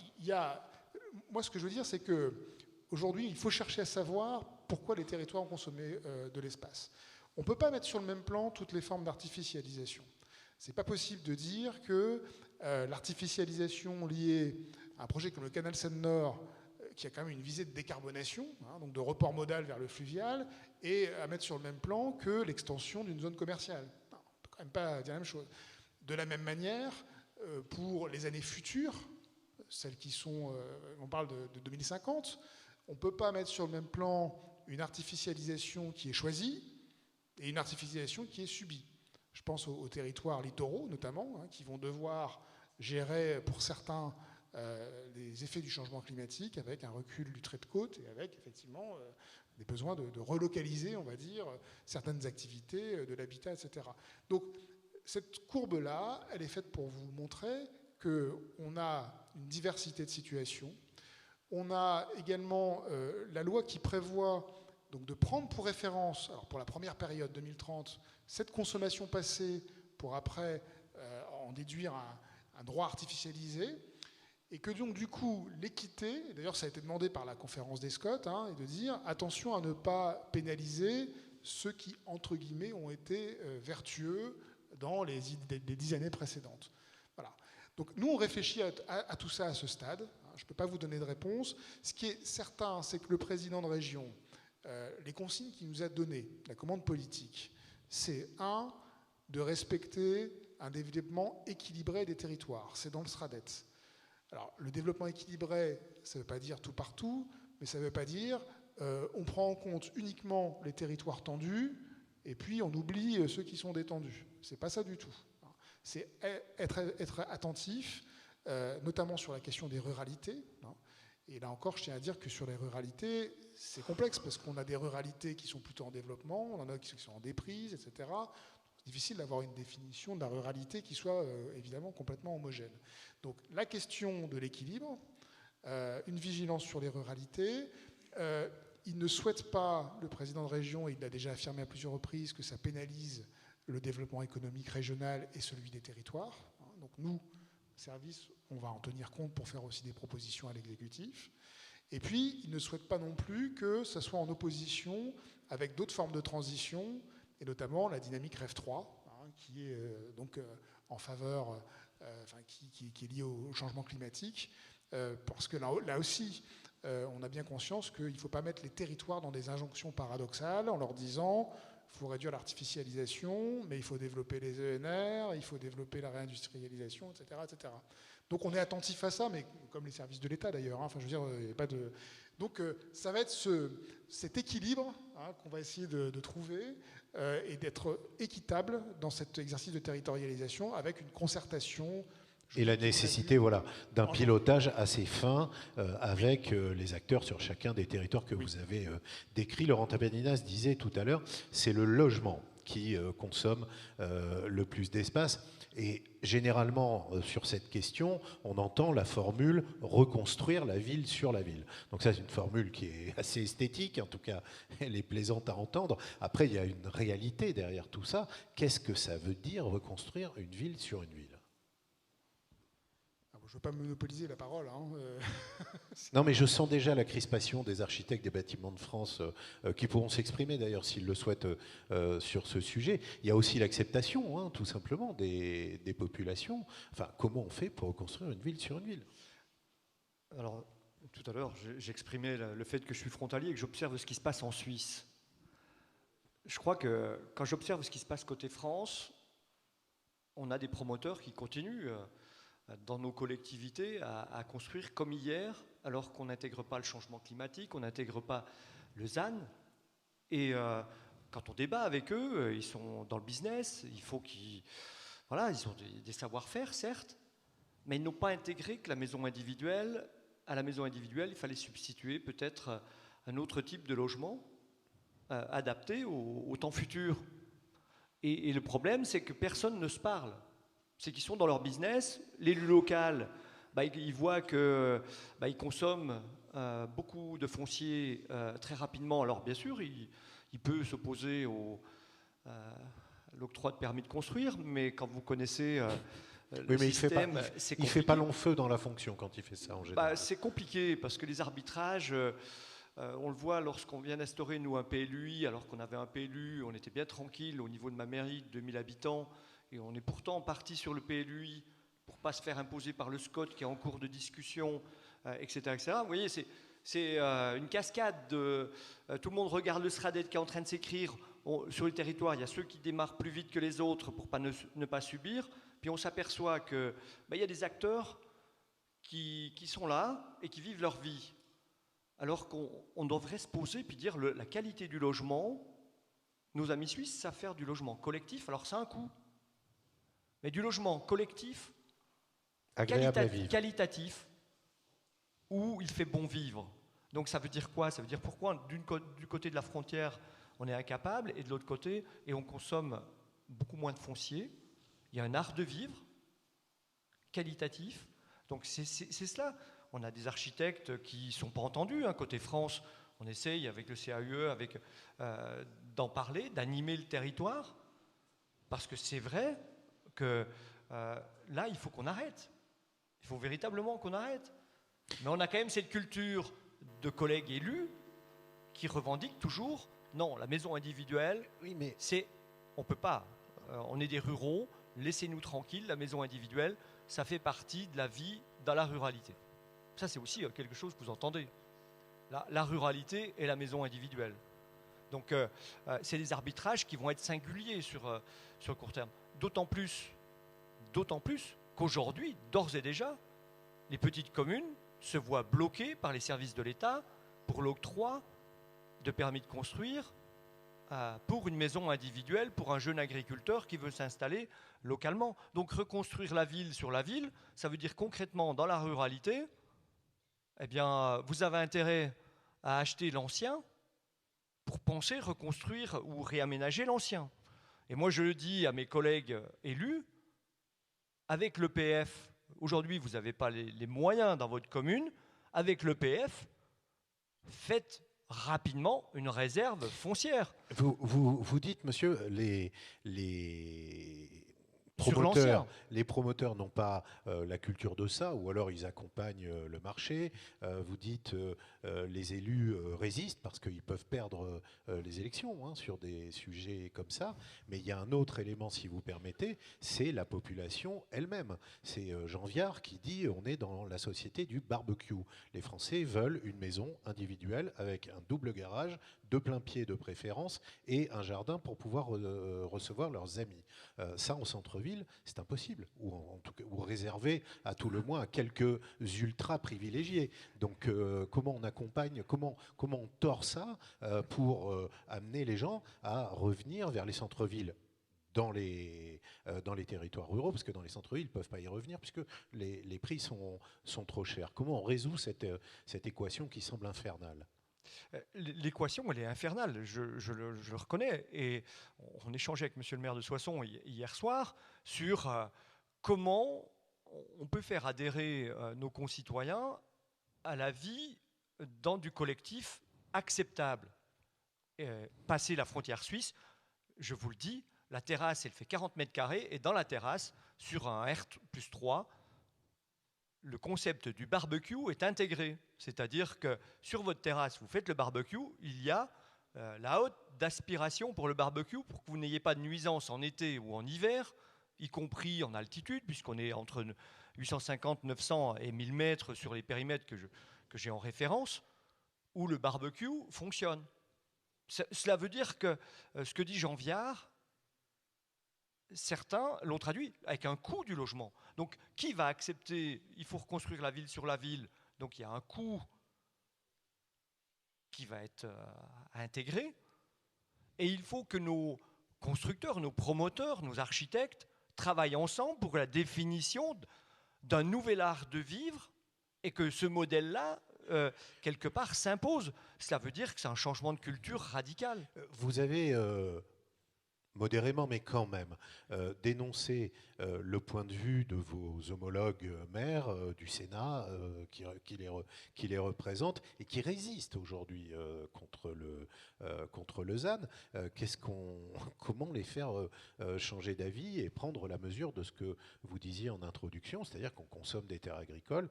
moi, ce que je veux dire, c'est qu'aujourd'hui, il faut chercher à savoir pourquoi les territoires ont consommé de l'espace. On ne peut pas mettre sur le même plan toutes les formes d'artificialisation. Ce n'est pas possible de dire que l'artificialisation liée un projet comme le canal Seine-Nord, qui a quand même une visée de décarbonation, donc de report modal vers le fluvial, et à mettre sur le même plan que l'extension d'une zone commerciale. Non, on ne peut quand même pas dire la même chose. De la même manière, pour les années futures, celles qui sont, on parle de 2050, on ne peut pas mettre sur le même plan une artificialisation qui est choisie et une artificialisation qui est subie. Je pense aux territoires littoraux notamment, qui vont devoir gérer pour certains les effets du changement climatique avec un recul du trait de côte et avec effectivement des besoins de relocaliser, on va dire, certaines activités, de l'habitat, etc. Donc cette courbe-là, elle est faite pour vous montrer qu'on a une diversité de situations. On a également la loi qui prévoit donc, de prendre pour référence, alors pour la première période 2030, cette consommation passée pour après en déduire un droit artificialisé, et que donc du coup l'équité, d'ailleurs ça a été demandé par la conférence des Scott, est de dire attention à ne pas pénaliser ceux qui, entre guillemets, ont été vertueux dans les 10 années précédentes. Voilà. Donc nous on réfléchit à tout ça à ce stade. Je ne peux pas vous donner de réponse. Ce qui est certain, c'est que le président de région, les consignes qu'il nous a données, la commande politique, c'est de respecter un développement équilibré des territoires. C'est dans le SRADET. Alors, le développement équilibré, ça ne veut pas dire tout partout, mais ça ne veut pas dire on prend en compte uniquement les territoires tendus et puis on oublie ceux qui sont détendus. Ce n'est pas ça du tout. C'est être attentif, notamment sur la question des ruralités. Et là encore, je tiens à dire que sur les ruralités, c'est complexe parce qu'on a des ruralités qui sont plutôt en développement, on en a qui sont en déprise, etc. C'est difficile d'avoir une définition de la ruralité qui soit évidemment complètement homogène. Donc la question de l'équilibre, une vigilance sur les ruralités. Il ne souhaite pas, le président de région, il l'a déjà affirmé à plusieurs reprises, que ça pénalise le développement économique régional et celui des territoires. Donc nous, service, on va en tenir compte pour faire aussi des propositions à l'exécutif. Et puis, il ne souhaite pas non plus que ça soit en opposition avec d'autres formes de transition, et notamment la dynamique REV 3, qui est donc en faveur, qui est liée au changement climatique, parce que là aussi, on a bien conscience qu'il ne faut pas mettre les territoires dans des injonctions paradoxales en leur disant il faut réduire l'artificialisation, mais il faut développer les ENR, il faut développer la réindustrialisation, etc., etc. Donc on est attentif à ça, mais comme les services de l'État d'ailleurs. Enfin, je veux dire, il n'y a pas de. Donc ça va être cet équilibre qu'on va essayer de trouver et d'être équitable dans cet exercice de territorialisation avec une concertation. Et la nécessité d'un pilotage assez fin avec les acteurs sur chacun des territoires que vous avez décrits. Laurent Tabaninas disait tout à l'heure, c'est le logement qui consomme le plus d'espace. Et généralement, sur cette question, on entend la formule « reconstruire la ville sur la ville ». Donc ça, c'est une formule qui est assez esthétique, en tout cas, elle est plaisante à entendre. Après, il y a une réalité derrière tout ça. Qu'est-ce que ça veut dire reconstruire une ville sur une ville ? Je ne veux pas monopoliser la parole. Non, mais je sens déjà la crispation des architectes des bâtiments de France qui pourront s'exprimer d'ailleurs s'ils le souhaitent sur ce sujet. Il y a aussi l'acceptation, tout simplement, des populations. Enfin, comment on fait pour reconstruire une ville sur une ville ? Alors, tout à l'heure, j'exprimais le fait que je suis frontalier et que j'observe ce qui se passe en Suisse. Je crois que quand j'observe ce qui se passe côté France, on a des promoteurs qui continuent dans nos collectivités à construire comme hier, alors qu'on n'intègre pas le changement climatique, on n'intègre pas le ZAN. Et quand on débat avec eux, ils sont dans le business, il faut ils ont des savoir-faire, certes, mais ils n'ont pas intégré que à la maison individuelle, il fallait substituer peut-être un autre type de logement adapté au temps futur. Et le problème, c'est que personne ne se parle. C'est qu'ils sont dans leur business. L'élu local, il voit qu'ils consomment beaucoup de foncier très rapidement. Alors bien sûr, il peut s'opposer à l'octroi de permis de construire, mais quand vous connaissez le système, il ne fait pas long feu dans la fonction quand il fait ça en général. C'est compliqué parce que les arbitrages, on le voit lorsqu'on vient d'instaurer nous un PLUI, alors qu'on avait un PLU, on était bien tranquille au niveau de ma mairie de 2000 habitants. Et on est pourtant parti sur le PLUI pour ne pas se faire imposer par le SCOT qui est en cours de discussion, etc., etc. Vous voyez, c'est une cascade de... tout le monde regarde le SRADET qui est en train de s'écrire. Sur le territoire, il y a ceux qui démarrent plus vite que les autres pour ne pas subir. Puis on s'aperçoit qu'il y a des acteurs qui sont là et qui vivent leur vie. Alors qu'on devrait se poser puis dire la qualité du logement, nos amis suisses savent faire du logement collectif, alors ça a un coût. Mais du logement collectif, qualitatif, où il fait bon vivre. Donc ça veut dire quoi? Ça veut dire pourquoi du côté de la frontière, on est incapable, et de l'autre côté, et on consomme beaucoup moins de foncier. Il y a un art de vivre qualitatif. Donc c'est cela. On a des architectes qui ne sont pas entendus. Côté France, on essaye avec le CAUE d'en parler, d'animer le territoire, parce que c'est vrai que là, il faut qu'on arrête. Il faut véritablement qu'on arrête. Mais on a quand même cette culture de collègues élus qui revendiquent toujours, non, la maison individuelle, Oui, mais on ne peut pas. On est des ruraux, laissez-nous tranquilles, la maison individuelle, ça fait partie de la vie dans la ruralité. Ça, c'est aussi quelque chose que vous entendez. La ruralité et la maison individuelle. Donc, c'est des arbitrages qui vont être singuliers sur le court terme. D'autant plus qu'aujourd'hui, d'ores et déjà, les petites communes se voient bloquées par les services de l'État pour l'octroi de permis de construire pour une maison individuelle, pour un jeune agriculteur qui veut s'installer localement. Donc reconstruire la ville sur la ville, ça veut dire concrètement dans la ruralité, eh bien, vous avez intérêt à acheter l'ancien pour penser reconstruire ou réaménager l'ancien. Et moi, je le dis à mes collègues élus, avec l'EPF, aujourd'hui, vous n'avez pas les moyens dans votre commune, avec l'EPF, faites rapidement une réserve foncière. Vous dites, monsieur, les promoteurs n'ont pas la culture de ça, ou alors ils accompagnent le marché. Vous dites les élus résistent parce qu'ils peuvent perdre les élections sur des sujets comme ça. Mais il y a un autre élément, si vous permettez, c'est la population elle-même. C'est Jean Viard qui dit on est dans la société du barbecue. Les Français veulent une maison individuelle avec un double garage, de plein pied de préférence, et un jardin pour pouvoir recevoir leurs amis. Ça, en centre-ville, c'est impossible, ou en tout cas, ou réservé à tout le moins à quelques ultra privilégiés. Donc, comment on accompagne, comment on tord ça pour amener les gens à revenir vers les centres-villes dans les territoires ruraux, parce que dans les centres-villes, ils ne peuvent pas y revenir, puisque les prix sont trop chers. Comment on résout cette équation qui semble infernale ? L'équation, elle est infernale, je le reconnais. Et on échangeait avec monsieur le maire de Soissons hier soir sur comment on peut faire adhérer nos concitoyens à la vie dans du collectif acceptable. Passer la frontière suisse, je vous le dis, la terrasse, elle fait 40 mètres carrés, et dans la terrasse, sur un R+3, le concept du barbecue est intégré. C'est-à-dire que sur votre terrasse, vous faites le barbecue, il y a la haute d'aspiration pour le barbecue, pour que vous n'ayez pas de nuisance en été ou en hiver, y compris en altitude, puisqu'on est entre 850, 900 et 1000 mètres sur les périmètres que j'ai en référence, où le barbecue fonctionne. Cela veut dire que ce que dit Jean Viard, certains l'ont traduit avec un coût du logement. Donc, qui va accepter? Il faut reconstruire la ville sur la ville. Donc, il y a un coût qui va être intégré. Et il faut que nos constructeurs, nos promoteurs, nos architectes travaillent ensemble pour la définition d'un nouvel art de vivre, et que ce modèle-là, quelque part, s'impose. Cela veut dire que c'est un changement de culture radical. Vous avez modérément, mais quand même, dénoncer le point de vue de vos homologues maires du Sénat qui les représentent et qui résistent aujourd'hui contre Lausanne. Comment les faire changer d'avis et prendre la mesure de ce que vous disiez en introduction, c'est-à-dire qu'on consomme des terres agricoles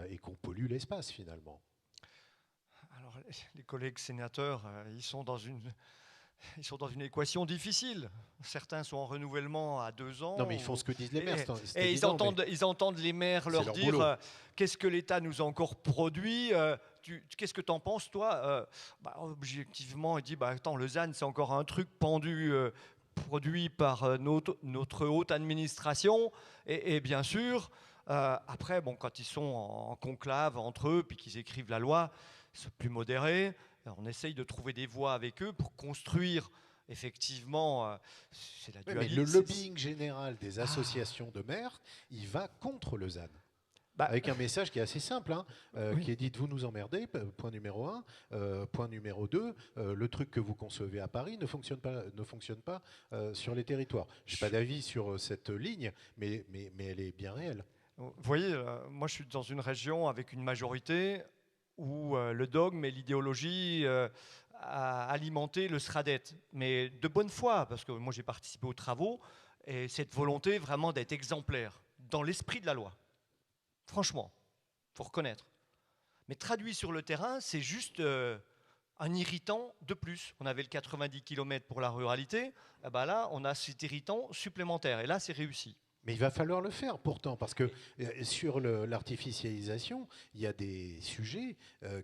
et qu'on pollue l'espace finalement? Alors, les collègues sénateurs, ils sont dans ils sont dans une équation difficile. Certains sont en renouvellement à 2 ans. Non, mais ils font ce que disent les maires. C'est Et évident, ils entendent les maires leur leur dire boulot. qu'est-ce que l'État nous a encore produit, qu'est-ce que tu en penses, toi objectivement, il dit attends, le ZAN, c'est encore un truc produit par notre haute administration. Et bien sûr, après, quand ils sont en conclave entre eux, puis qu'ils écrivent la loi, c'est plus modéré. On essaye de trouver des voies avec eux pour construire. Effectivement, c'est la Oui, mais dualité. le lobbying général des associations de maires, il va contre le ZAN. Avec un message qui est assez simple, qui est dit « vous nous emmerdez », point numéro 1. Point numéro 2, le truc que vous concevez à Paris ne fonctionne pas sur les territoires. Je n'ai pas d'avis sur cette ligne, mais elle est bien réelle. Vous voyez, moi je suis dans une région avec une majorité où le dogme et l'idéologie a alimenté le SRADET, mais de bonne foi, parce que moi j'ai participé aux travaux, et cette volonté vraiment d'être exemplaire, dans l'esprit de la loi. Franchement, il faut reconnaître. Mais traduit sur le terrain, c'est juste un irritant de plus. On avait le 90 km pour la ruralité, là on a cet irritant supplémentaire, et là c'est réussi. Mais il va falloir le faire pourtant, parce que sur l'artificialisation, il y a des sujets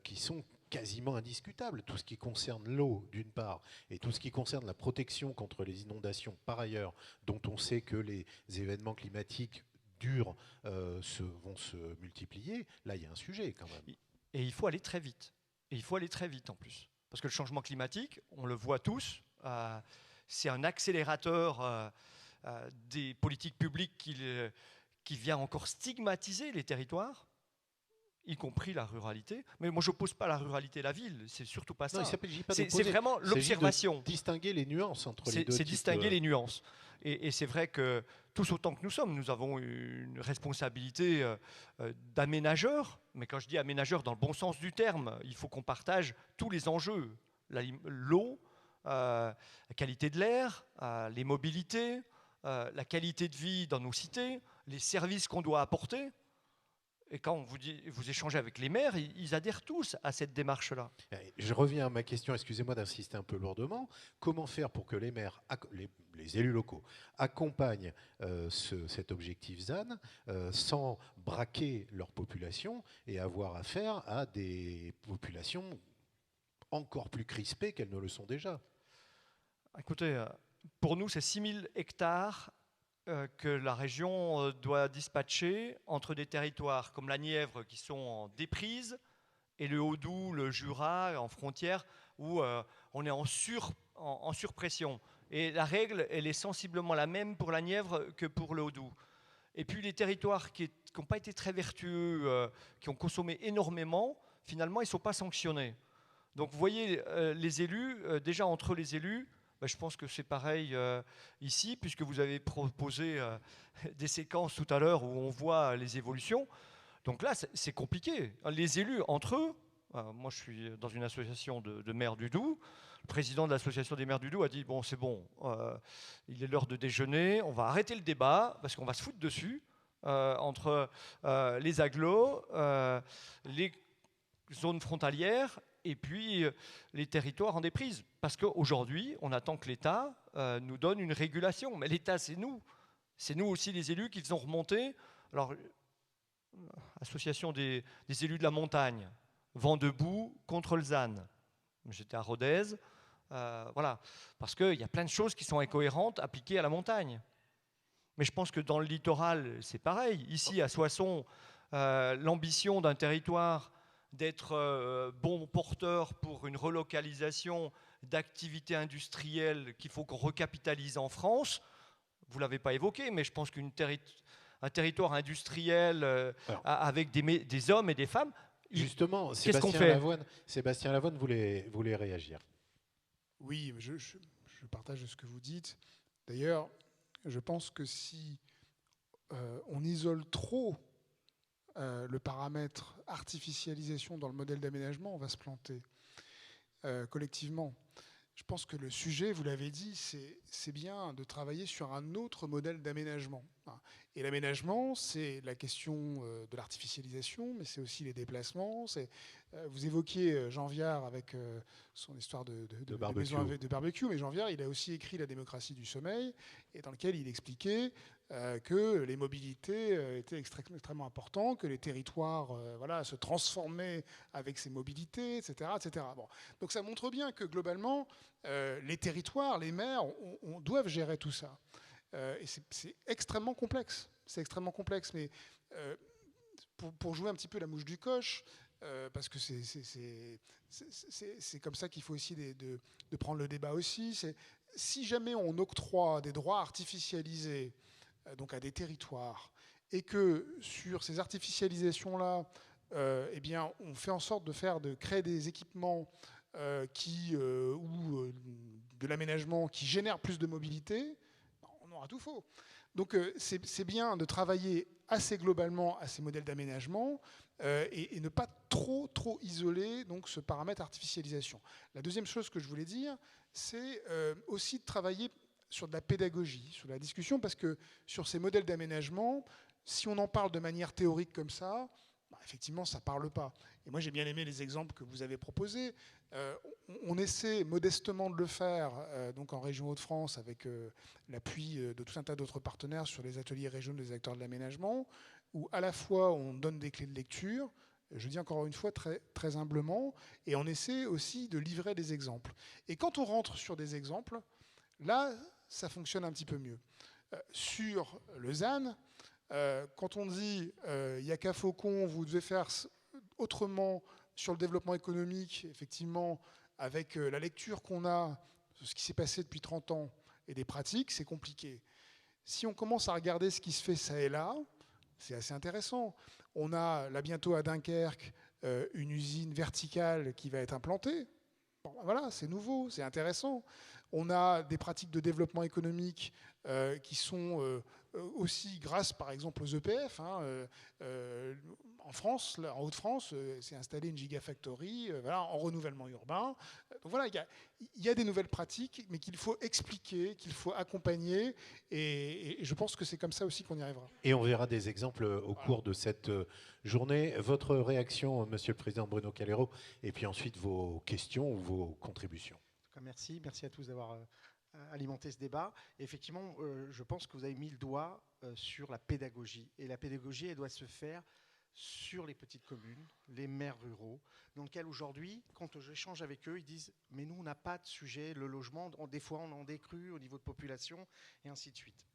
qui sont quasiment indiscutables. Tout ce qui concerne l'eau, d'une part, et tout ce qui concerne la protection contre les inondations, par ailleurs, dont on sait que les événements climatiques durs vont se multiplier. Là, il y a un sujet quand même. Et il faut aller très vite. Et il faut aller très vite en plus. Parce que le changement climatique, on le voit tous, c'est un accélérateur des politiques publiques qui vient encore stigmatiser les territoires, y compris la ruralité. Mais moi, je n'oppose pas la ruralité et la ville, c'est surtout pas ça. C'est vraiment l'observation. Distinguer les nuances entre les deux. C'est distinguer les nuances. Et c'est vrai que tous autant que nous sommes, nous avons une responsabilité d'aménageurs. Mais quand je dis aménageurs dans le bon sens du terme, il faut qu'on partage tous les enjeux. L'eau, la qualité de l'air, les mobilités, la qualité de vie dans nos cités, les services qu'on doit apporter. Et quand vous échangez avec les maires, ils adhèrent tous à cette démarche-là. Je reviens à ma question, excusez-moi d'insister un peu lourdement. Comment faire pour que les maires, les élus locaux, accompagnent cet objectif ZAN sans braquer leur population et avoir affaire à des populations encore plus crispées qu'elles ne le sont déjà? Écoutez, pour nous, c'est 6000 hectares que la région doit dispatcher entre des territoires comme la Nièvre qui sont en déprise et le Haut-Doubs, le Jura, en frontière, où on est en surpression. Et la règle, elle est sensiblement la même pour la Nièvre que pour le Haut-Doubs. Et puis les territoires qui n'ont pas été très vertueux, qui ont consommé énormément, finalement, ils ne sont pas sanctionnés. Donc vous voyez, les élus, déjà entre les élus, je pense que c'est pareil ici, puisque vous avez proposé des séquences tout à l'heure où on voit les évolutions. Donc là, c'est compliqué. Les élus, entre eux, moi je suis dans une association de maires du Doubs, le président de l'association des maires du Doubs a dit « bon, c'est bon, il est l'heure de déjeuner, on va arrêter le débat, parce qu'on va se foutre dessus, entre les agglos, les zones frontalières, et puis les territoires en déprise. Parce qu'aujourd'hui, on attend que l'État nous donne une régulation. Mais l'État, c'est nous. C'est nous aussi, les élus, qui faisons remonter. Alors, association des élus de la montagne, vent debout contre le ZAN. J'étais à Rodez. Voilà. Parce qu'il y a plein de choses qui sont incohérentes appliquées à la montagne. Mais je pense que dans le littoral, c'est pareil. Ici, à Soissons, l'ambition d'un territoire d'être bon porteur pour une relocalisation d'activités industrielles qu'il faut qu'on recapitalise en France. Vous ne l'avez pas évoqué, mais je pense qu'un territoire industriel avec des hommes et des femmes, justement, qu'est-ce qu'on fait? Sébastien Lavoine voulait réagir. Oui, je partage ce que vous dites. D'ailleurs, je pense que si on isole trop le paramètre artificialisation dans le modèle d'aménagement, on va se planter collectivement. Je pense que le sujet, vous l'avez dit, c'est bien de travailler sur un autre modèle d'aménagement. Et l'aménagement, c'est la question de l'artificialisation, mais c'est aussi les déplacements, Vous évoquiez Jean Viard avec son histoire de barbecue. maison de barbecue, mais Jean Viard, il a aussi écrit La démocratie du sommeil, et dans lequel il expliquait que les mobilités étaient extrêmement importantes, que les territoires se transformaient avec ces mobilités, etc. etc. Bon. Donc ça montre bien que globalement, les territoires, les maires, doivent gérer tout ça. Et c'est extrêmement complexe. C'est extrêmement complexe, mais pour jouer un petit peu la mouche du coche, parce que c'est comme ça qu'il faut aussi de prendre le débat aussi. Si jamais on octroie des droits artificialisés donc à des territoires, et que sur ces artificialisations-là, eh bien, on fait en sorte de créer des équipements ou de l'aménagement qui génèrent plus de mobilité, on aura tout faux. Donc c'est bien de travailler assez globalement à ces modèles d'aménagement et ne pas trop isoler donc, ce paramètre artificialisation. La deuxième chose que je voulais dire, c'est aussi de travailler sur de la pédagogie, sur la discussion, parce que sur ces modèles d'aménagement, si on en parle de manière théorique comme ça, effectivement, ça ne parle pas. Et moi, j'ai bien aimé les exemples que vous avez proposés. On essaie modestement de le faire donc en région Hauts-de-France avec l'appui de tout un tas d'autres partenaires sur les ateliers régionaux des acteurs de l'aménagement, où à la fois on donne des clés de lecture, je dis encore une fois très, très humblement, et on essaie aussi de livrer des exemples. Et quand on rentre sur des exemples, là, ça fonctionne un petit peu mieux. Sur le ZAN, quand on dit il n'y a qu'à Faucon, vous devez faire autrement sur le développement économique, effectivement, avec la lecture qu'on a de ce qui s'est passé depuis 30 ans et des pratiques, c'est compliqué. Si on commence à regarder ce qui se fait ça et là, c'est assez intéressant. On a là bientôt à Dunkerque une usine verticale qui va être implantée. Bon, voilà, c'est nouveau, c'est intéressant. On a des pratiques de développement économique qui sont aussi grâce, par exemple, aux EPF. En France, là, en Hauts-de-France, s'est installée une gigafactory en renouvellement urbain. Donc voilà, il y a des nouvelles pratiques, mais qu'il faut expliquer, qu'il faut accompagner. Et je pense que c'est comme ça aussi qu'on y arrivera. Et on verra des exemples au cours de cette journée. Votre réaction, Monsieur le Président Bruno Calero, et puis ensuite vos questions ou vos contributions. Merci à tous d'avoir alimenté ce débat. Et effectivement, je pense que vous avez mis le doigt sur la pédagogie. Et la pédagogie, elle doit se faire sur les petites communes, les maires ruraux, dans lesquels aujourd'hui, quand j'échange avec eux, ils disent « mais nous, on n'a pas de sujet, le logement, des fois on en décrue au niveau de population, et ainsi de suite ».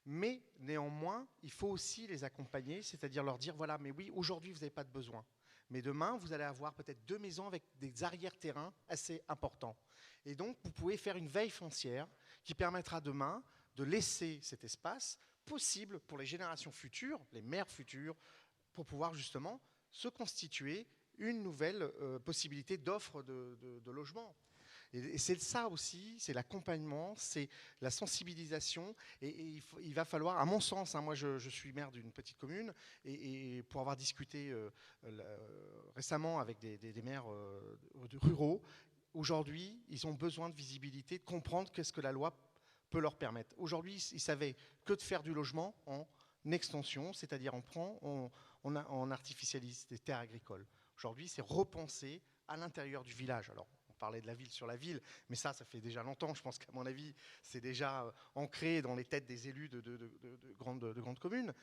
Mais néanmoins, il faut aussi les accompagner, c'est-à-dire leur dire « voilà, mais oui, aujourd'hui, vous n'avez pas de besoin. Mais demain, vous allez avoir peut-être 2 maisons avec des arrière-terrains assez importants. Et donc, vous pouvez faire une veille foncière qui permettra demain de laisser cet espace possible pour les générations futures, les maires futures, pour pouvoir justement se constituer une nouvelle possibilité d'offre de logement. Et c'est ça aussi, c'est l'accompagnement, c'est la sensibilisation. Et il va falloir, à mon sens, moi je suis maire d'une petite commune, et pour avoir discuté récemment avec des maires ruraux, aujourd'hui, ils ont besoin de visibilité, de comprendre qu'est-ce que la loi peut leur permettre. Aujourd'hui, ils savaient que de faire du logement en extension, c'est-à-dire on artificialise des terres agricoles. Aujourd'hui, c'est repenser à l'intérieur du village. Alors, on parlait de la ville sur la ville, mais ça fait déjà longtemps. Je pense qu'à mon avis, c'est déjà ancré dans les têtes des élus de grandes communes.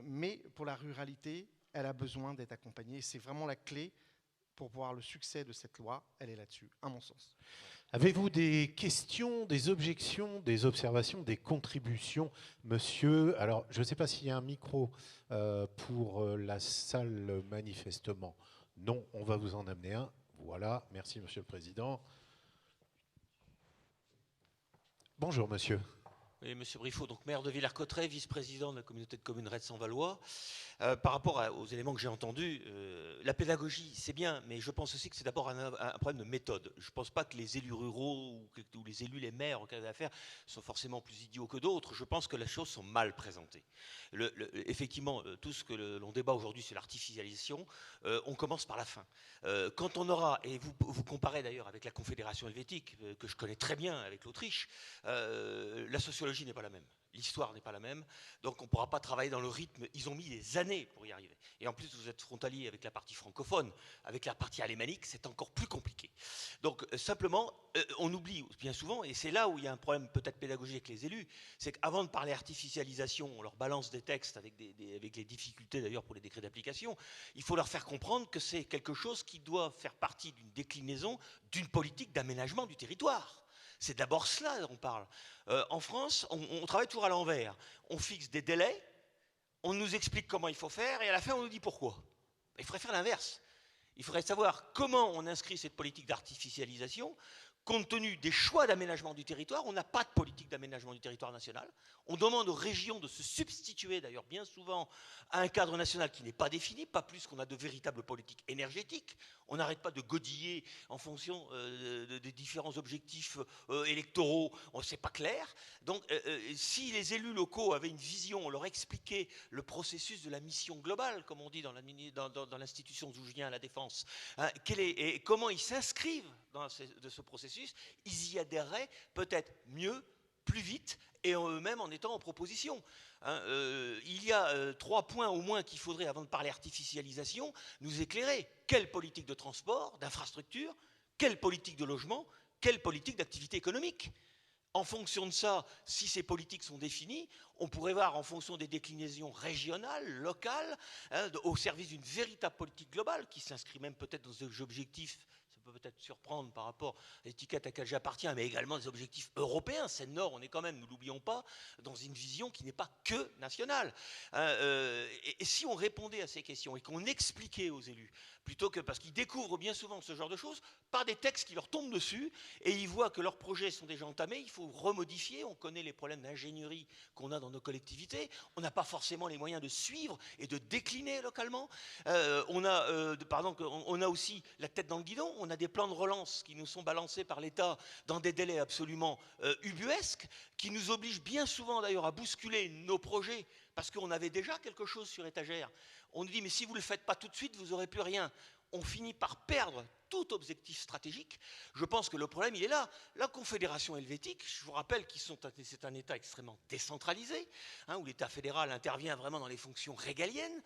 Mais pour la ruralité, elle a besoin d'être accompagnée. C'est vraiment la clé pour voir le succès de cette loi. Elle est là-dessus, à mon sens. Avez-vous des questions, des objections, des observations, des contributions, monsieur? Alors, je ne sais pas s'il y a un micro pour la salle, manifestement. Non, on va vous en amener un. Voilà, merci, monsieur le président. Bonjour, monsieur. Oui, monsieur Briffaut, donc maire de Villers-Cotterêts, vice-président de la communauté de communes Retz-en-Valois. Par rapport aux éléments que j'ai entendus, la pédagogie, c'est bien, mais je pense aussi que c'est d'abord un problème de méthode. Je ne pense pas que les élus ruraux ou les élus, les maires en cas d'affaires sont forcément plus idiots que d'autres. Je pense que les choses sont mal présentées. Effectivement, tout ce que l'on débat aujourd'hui, c'est l'artificialisation. On commence par la fin. Quand on aura, et vous comparez d'ailleurs avec la Confédération helvétique, que je connais très bien avec l'Autriche, la sociologie n'est pas la même. l'histoire n'est pas la même, donc on ne pourra pas travailler dans le rythme. Ils ont mis des années pour y arriver. Et en plus, vous êtes frontalier avec la partie francophone, avec la partie alémanique, c'est encore plus compliqué. Donc simplement, on oublie bien souvent, et c'est là où il y a un problème peut-être pédagogique avec les élus, c'est qu'avant de parler artificialisation, on leur balance des textes avec les difficultés d'ailleurs pour les décrets d'application, il faut leur faire comprendre que c'est quelque chose qui doit faire partie d'une déclinaison d'une politique d'aménagement du territoire. C'est d'abord cela dont on parle. En France, on travaille toujours à l'envers. On fixe des délais, on nous explique comment il faut faire, et à la fin, on nous dit pourquoi. Il faudrait faire l'inverse. Il faudrait savoir comment on inscrit cette politique d'artificialisation. Compte tenu des choix d'aménagement du territoire, on n'a pas de politique d'aménagement du territoire national. On demande aux régions de se substituer, d'ailleurs bien souvent, à un cadre national qui n'est pas défini, pas plus qu'on a de véritables politiques énergétiques. On n'arrête pas de godiller en fonction des différents objectifs électoraux, c'est pas clair. Donc si les élus locaux avaient une vision, on leur expliquait le processus de la mission globale, comme on dit dans l'institution d'où je viens à la Défense, hein, et comment ils s'inscrivent dans ce processus, ils y adhéreraient peut-être mieux, plus vite, et eux-mêmes en étant en proposition. Hein, il y a 3 points au moins qu'il faudrait, avant de parler artificialisation, nous éclairer. Quelle politique de transport, d'infrastructure, quelle politique de logement, quelle politique d'activité économique? En fonction de ça, si ces politiques sont définies, on pourrait voir en fonction des déclinaisons régionales, locales, hein, au service d'une véritable politique globale qui s'inscrit même peut-être dans des objectifs. Ça peut peut-être surprendre par rapport à l'étiquette à laquelle j'appartiens, mais également des objectifs européens. C'est le Nord, on est quand même, ne l'oublions pas, dans une vision qui n'est pas que nationale. Et si on répondait à ces questions et qu'on expliquait aux élus, plutôt que parce qu'ils découvrent bien souvent ce genre de choses par des textes qui leur tombent dessus et ils voient que leurs projets sont déjà entamés, il faut remodifier. On connaît les problèmes d'ingénierie qu'on a dans nos collectivités. On n'a pas forcément les moyens de suivre et de décliner localement. On a aussi la tête dans le guidon. On a des plans de relance qui nous sont balancés par l'État dans des délais absolument ubuesques, qui nous obligent bien souvent d'ailleurs à bousculer nos projets parce qu'on avait déjà quelque chose sur étagère. On nous dit, mais si vous ne le faites pas tout de suite, vous n'aurez plus rien. On finit par perdre tout objectif stratégique. Je pense que le problème, il est là. La Confédération helvétique, je vous rappelle c'est un État extrêmement décentralisé, hein, où l'État fédéral intervient vraiment dans les fonctions régaliennes.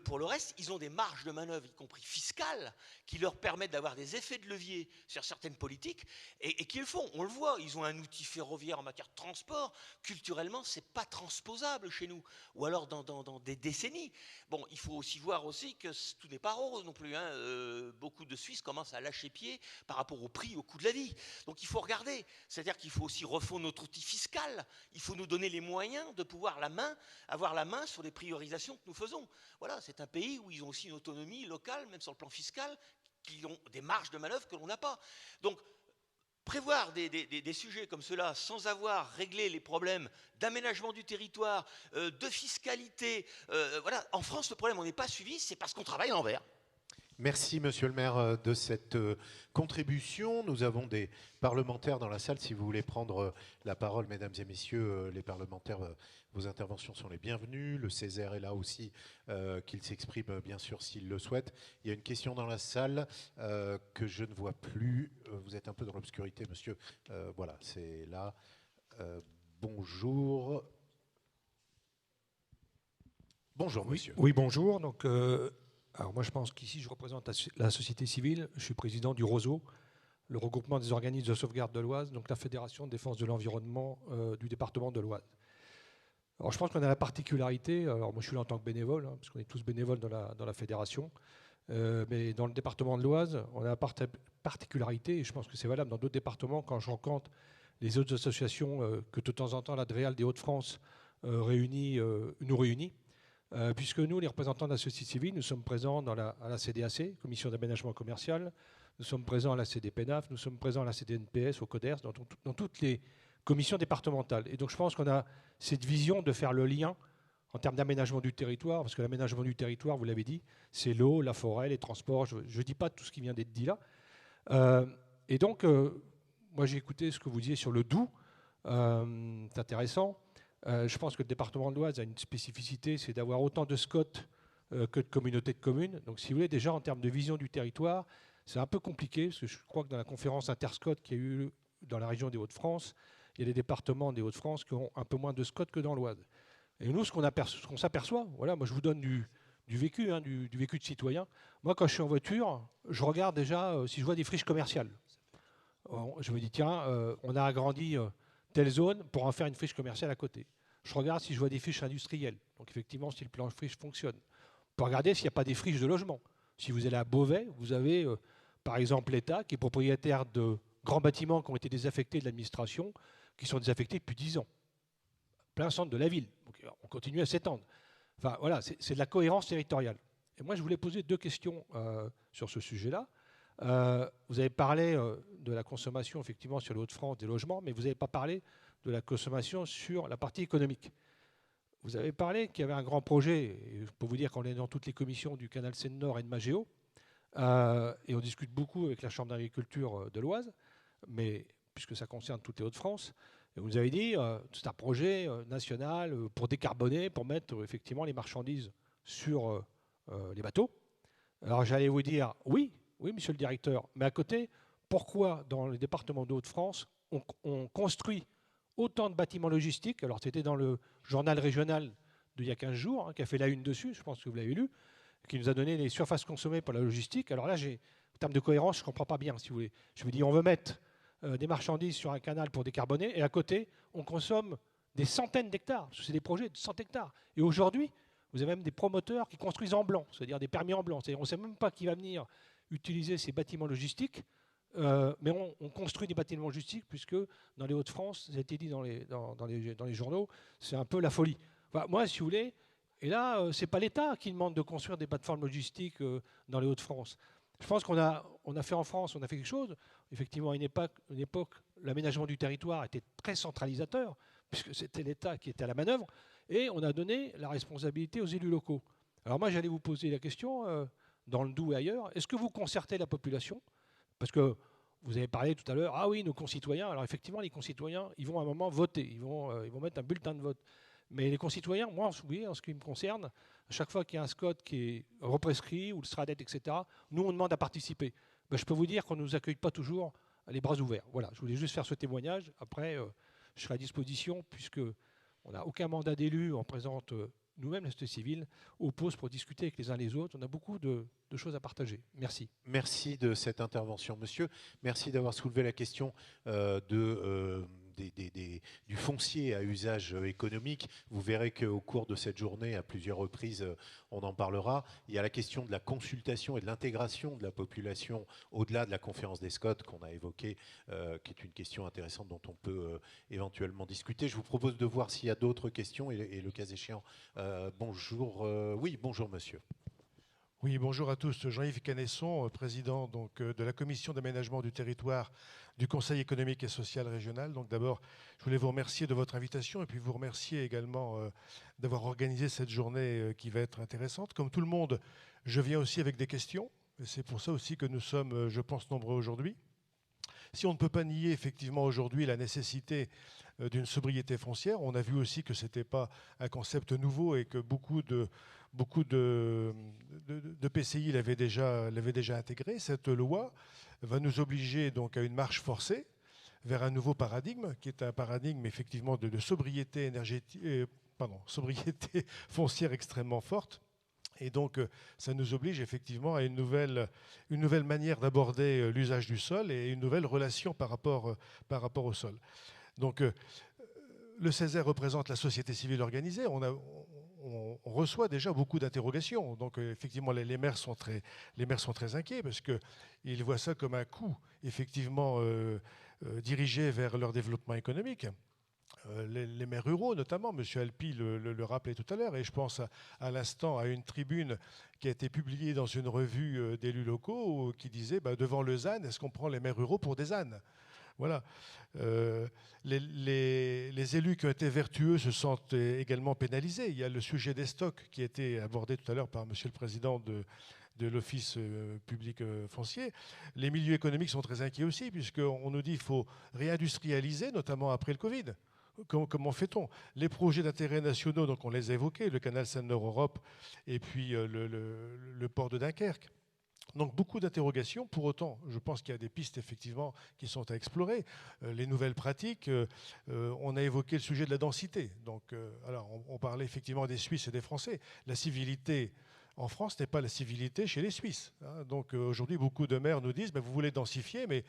Pour le reste, ils ont des marges de manœuvre, y compris fiscales, qui leur permettent d'avoir des effets de levier sur certaines politiques, et qu'ils le font. On le voit, ils ont un outil ferroviaire en matière de transport. Culturellement, ce n'est pas transposable chez nous, ou alors dans des décennies. Bon, il faut aussi voir aussi que tout n'est pas rose non plus. Hein. Beaucoup de Suisses commencent à lâcher pied par rapport au prix, au coût de la vie. Donc il faut regarder. C'est-à-dire qu'il faut aussi refondre notre outil fiscal. Il faut nous donner les moyens de pouvoir avoir la main sur les priorisations que nous faisons. Voilà, c'est un pays où ils ont aussi une autonomie locale, même sur le plan fiscal, qui ont des marges de manœuvre que l'on n'a pas. Donc, prévoir des sujets comme cela sans avoir réglé les problèmes d'aménagement du territoire, de fiscalité, voilà. En France, le problème, on n'est pas suivi, c'est parce qu'on travaille à l'envers. Merci, monsieur le maire, de cette contribution. Nous avons des parlementaires dans la salle. Si vous voulez prendre la parole, mesdames et messieurs, les parlementaires, vos interventions sont les bienvenues. Le Césaire est là aussi, qu'il s'exprime bien sûr s'il le souhaite. Il y a une question dans la salle que je ne vois plus. Vous êtes un peu dans l'obscurité, monsieur. Voilà, c'est là. Bonjour. Bonjour, monsieur. Oui, bonjour. Donc, alors moi, je pense qu'ici, je représente la société civile. Je suis président du ROSO, le regroupement des organismes de sauvegarde de l'Oise, donc la Fédération de défense de l'environnement du département de l'Oise. Alors, je pense qu'on a la particularité, alors moi, je suis là en tant que bénévole, hein, parce qu'on est tous bénévoles dans la fédération, mais dans le département de l'Oise, on a la particularité, et je pense que c'est valable dans d'autres départements, quand je rencontre les autres associations que de temps en temps, l'Adréal des Hauts-de-France nous réunit. Puisque nous, les représentants de la société civile, nous sommes présents à la CDAC, Commission d'aménagement commercial, nous sommes présents à la CDPENAF, nous sommes présents à la CDNPS, au CODERS, dans toutes les commissions départementales. Et donc je pense qu'on a cette vision de faire le lien en termes d'aménagement du territoire, parce que l'aménagement du territoire, vous l'avez dit, c'est l'eau, la forêt, les transports, je ne dis pas tout ce qui vient d'être dit là. Et donc, moi j'ai écouté ce que vous disiez sur le Doubs, c'est intéressant. Je pense que le département de l'Oise a une spécificité, c'est d'avoir autant de SCOT que de communautés de communes. Donc, si vous voulez, déjà en termes de vision du territoire, c'est un peu compliqué, parce que je crois que dans la conférence interscot qu'il y a eu dans la région des Hauts-de-France, il y a des départements des Hauts-de-France qui ont un peu moins de SCOT que dans l'Oise. Et nous, ce qu'on s'aperçoit, voilà, moi je vous donne du vécu, hein, du vécu de citoyen. Moi, quand je suis en voiture, je regarde déjà si je vois des friches commerciales. Je me dis, tiens, on a agrandi telle zone pour en faire une friche commerciale à côté. Je regarde si je vois des friches industrielles. Donc effectivement, si le plan friche fonctionne. Pour regarder s'il n'y a pas des friches de logement. Si vous allez à Beauvais, vous avez par exemple l'État qui est propriétaire de grands bâtiments qui ont été désaffectés de l'administration, qui sont désaffectés depuis 10 ans. Plein centre de la ville. Donc, on continue à s'étendre. Enfin voilà, c'est de la cohérence territoriale. Et moi, je voulais poser 2 questions sur ce sujet-là. Vous avez parlé de la consommation, effectivement, sur les Hauts-de-France, des logements, mais vous n'avez pas parlé de la consommation sur la partie économique. Vous avez parlé qu'il y avait un grand projet, et je peux vous dire qu'on est dans toutes les commissions du Canal Seine-Nord et de Magéo, et on discute beaucoup avec la Chambre d'agriculture de l'Oise, mais puisque ça concerne toutes les Hauts-de-France, et vous avez dit c'est un projet national pour décarboner, pour mettre effectivement les marchandises sur les bateaux. Alors j'allais vous dire oui, monsieur le directeur, mais à côté, pourquoi dans les départements de Hauts-de-France, on construit autant de bâtiments logistiques? Alors c'était dans le journal régional d'il y a 15 jours, hein, qui a fait la une dessus, je pense que vous l'avez lu, qui nous a donné les surfaces consommées pour la logistique. Alors là, en termes de cohérence, je ne comprends pas bien, si vous voulez. Je me dis, on veut mettre des marchandises sur un canal pour décarboner, et à côté, on consomme des centaines d'hectares, parce que c'est des projets de 100 hectares. Et aujourd'hui, vous avez même des promoteurs qui construisent en blanc, c'est-à-dire des permis en blanc. C'est-à-dire on ne sait même pas qui va venir utiliser ces bâtiments logistiques, mais on construit des bâtiments logistiques, puisque dans les Hauts-de-France, ça a été dit dans les journaux, c'est un peu la folie. Enfin, moi, si vous voulez, et là, ce n'est pas l'État qui demande de construire des plateformes logistiques dans les Hauts-de-France. Je pense qu'on a fait en France, on a fait quelque chose. Effectivement, à une époque, l'aménagement du territoire était très centralisateur, puisque c'était l'État qui était à la manœuvre, et on a donné la responsabilité aux élus locaux. Alors moi, j'allais vous poser la question, dans le Doubs et ailleurs, est-ce que vous concertez la population? Parce que vous avez parlé tout à l'heure, ah oui, nos concitoyens. Alors effectivement, les concitoyens, ils vont à un moment voter, ils vont mettre un bulletin de vote. Mais les concitoyens, moi, en ce qui me concerne, à chaque fois qu'il y a un SCOT qui est represcrit, ou le SRADET, etc., nous, on demande à participer. Ben, je peux vous dire qu'on ne nous accueille pas toujours les bras ouverts. Voilà, je voulais juste faire ce témoignage. Après, je serai à disposition, puisqu'on n'a aucun mandat d'élu, on présente nous-mêmes, la société civile, au poste pour discuter avec les uns les autres. On a beaucoup de choses à partager. Merci. Merci de cette intervention, monsieur. Merci d'avoir soulevé la question du foncier à usage économique. Vous verrez qu'au cours de cette journée, à plusieurs reprises, on en parlera. Il y a la question de la consultation et de l'intégration de la population au-delà de la conférence des SCOT qu'on a évoquée, qui est une question intéressante dont on peut éventuellement discuter. Je vous propose de voir s'il y a d'autres questions et le cas échéant. Bonjour. Oui, bonjour monsieur. Oui, bonjour à tous. Jean-Yves Canesson, président de la commission d'aménagement du territoire du Conseil économique et social régional. Donc d'abord, je voulais vous remercier de votre invitation et puis vous remercier également d'avoir organisé cette journée qui va être intéressante. Comme tout le monde, je viens aussi avec des questions. Et c'est pour ça aussi que nous sommes, je pense, nombreux aujourd'hui. Si on ne peut pas nier effectivement aujourd'hui la nécessité d'une sobriété foncière, on a vu aussi que ce n'était pas un concept nouveau et que beaucoup de PCI l'avaient déjà intégré. Cette loi va nous obliger donc à une marche forcée vers un nouveau paradigme, qui est un paradigme effectivement de sobriété énergétique, sobriété foncière extrêmement forte. Et donc, ça nous oblige effectivement à une nouvelle manière d'aborder l'usage du sol et une nouvelle relation par rapport au sol. Donc, le Césaire représente la société civile organisée. On reçoit déjà beaucoup d'interrogations. Donc, effectivement, les maires sont très inquiets parce qu'ils voient ça comme un coût, effectivement, dirigé vers leur développement économique. Les maires ruraux, notamment, M. Alpi le rappelait tout à l'heure, et je pense à l'instant à une tribune qui a été publiée dans une revue d'élus locaux qui disait devant le ZAN, est-ce qu'on prend les maires ruraux pour des ânes? Voilà. Les élus qui ont été vertueux se sentent également pénalisés. Il y a le sujet des stocks qui a été abordé tout à l'heure par M. le Président de l'Office public foncier. Les milieux économiques sont très inquiets aussi, puisqu'on nous dit qu'il faut réindustrialiser, notamment après le Covid. Comment fait-on? Les projets d'intérêt nationaux, donc on les a évoqués, le canal Seine-Nord Europe et puis le port de Dunkerque. Donc beaucoup d'interrogations. Pour autant, je pense qu'il y a des pistes effectivement qui sont à explorer. Les nouvelles pratiques, on a évoqué le sujet de la densité. Donc, alors, on parlait effectivement des Suisses et des Français. La civilité en France n'est pas la civilité chez les Suisses. Donc aujourd'hui, beaucoup de maires nous disent vous voulez densifier, mais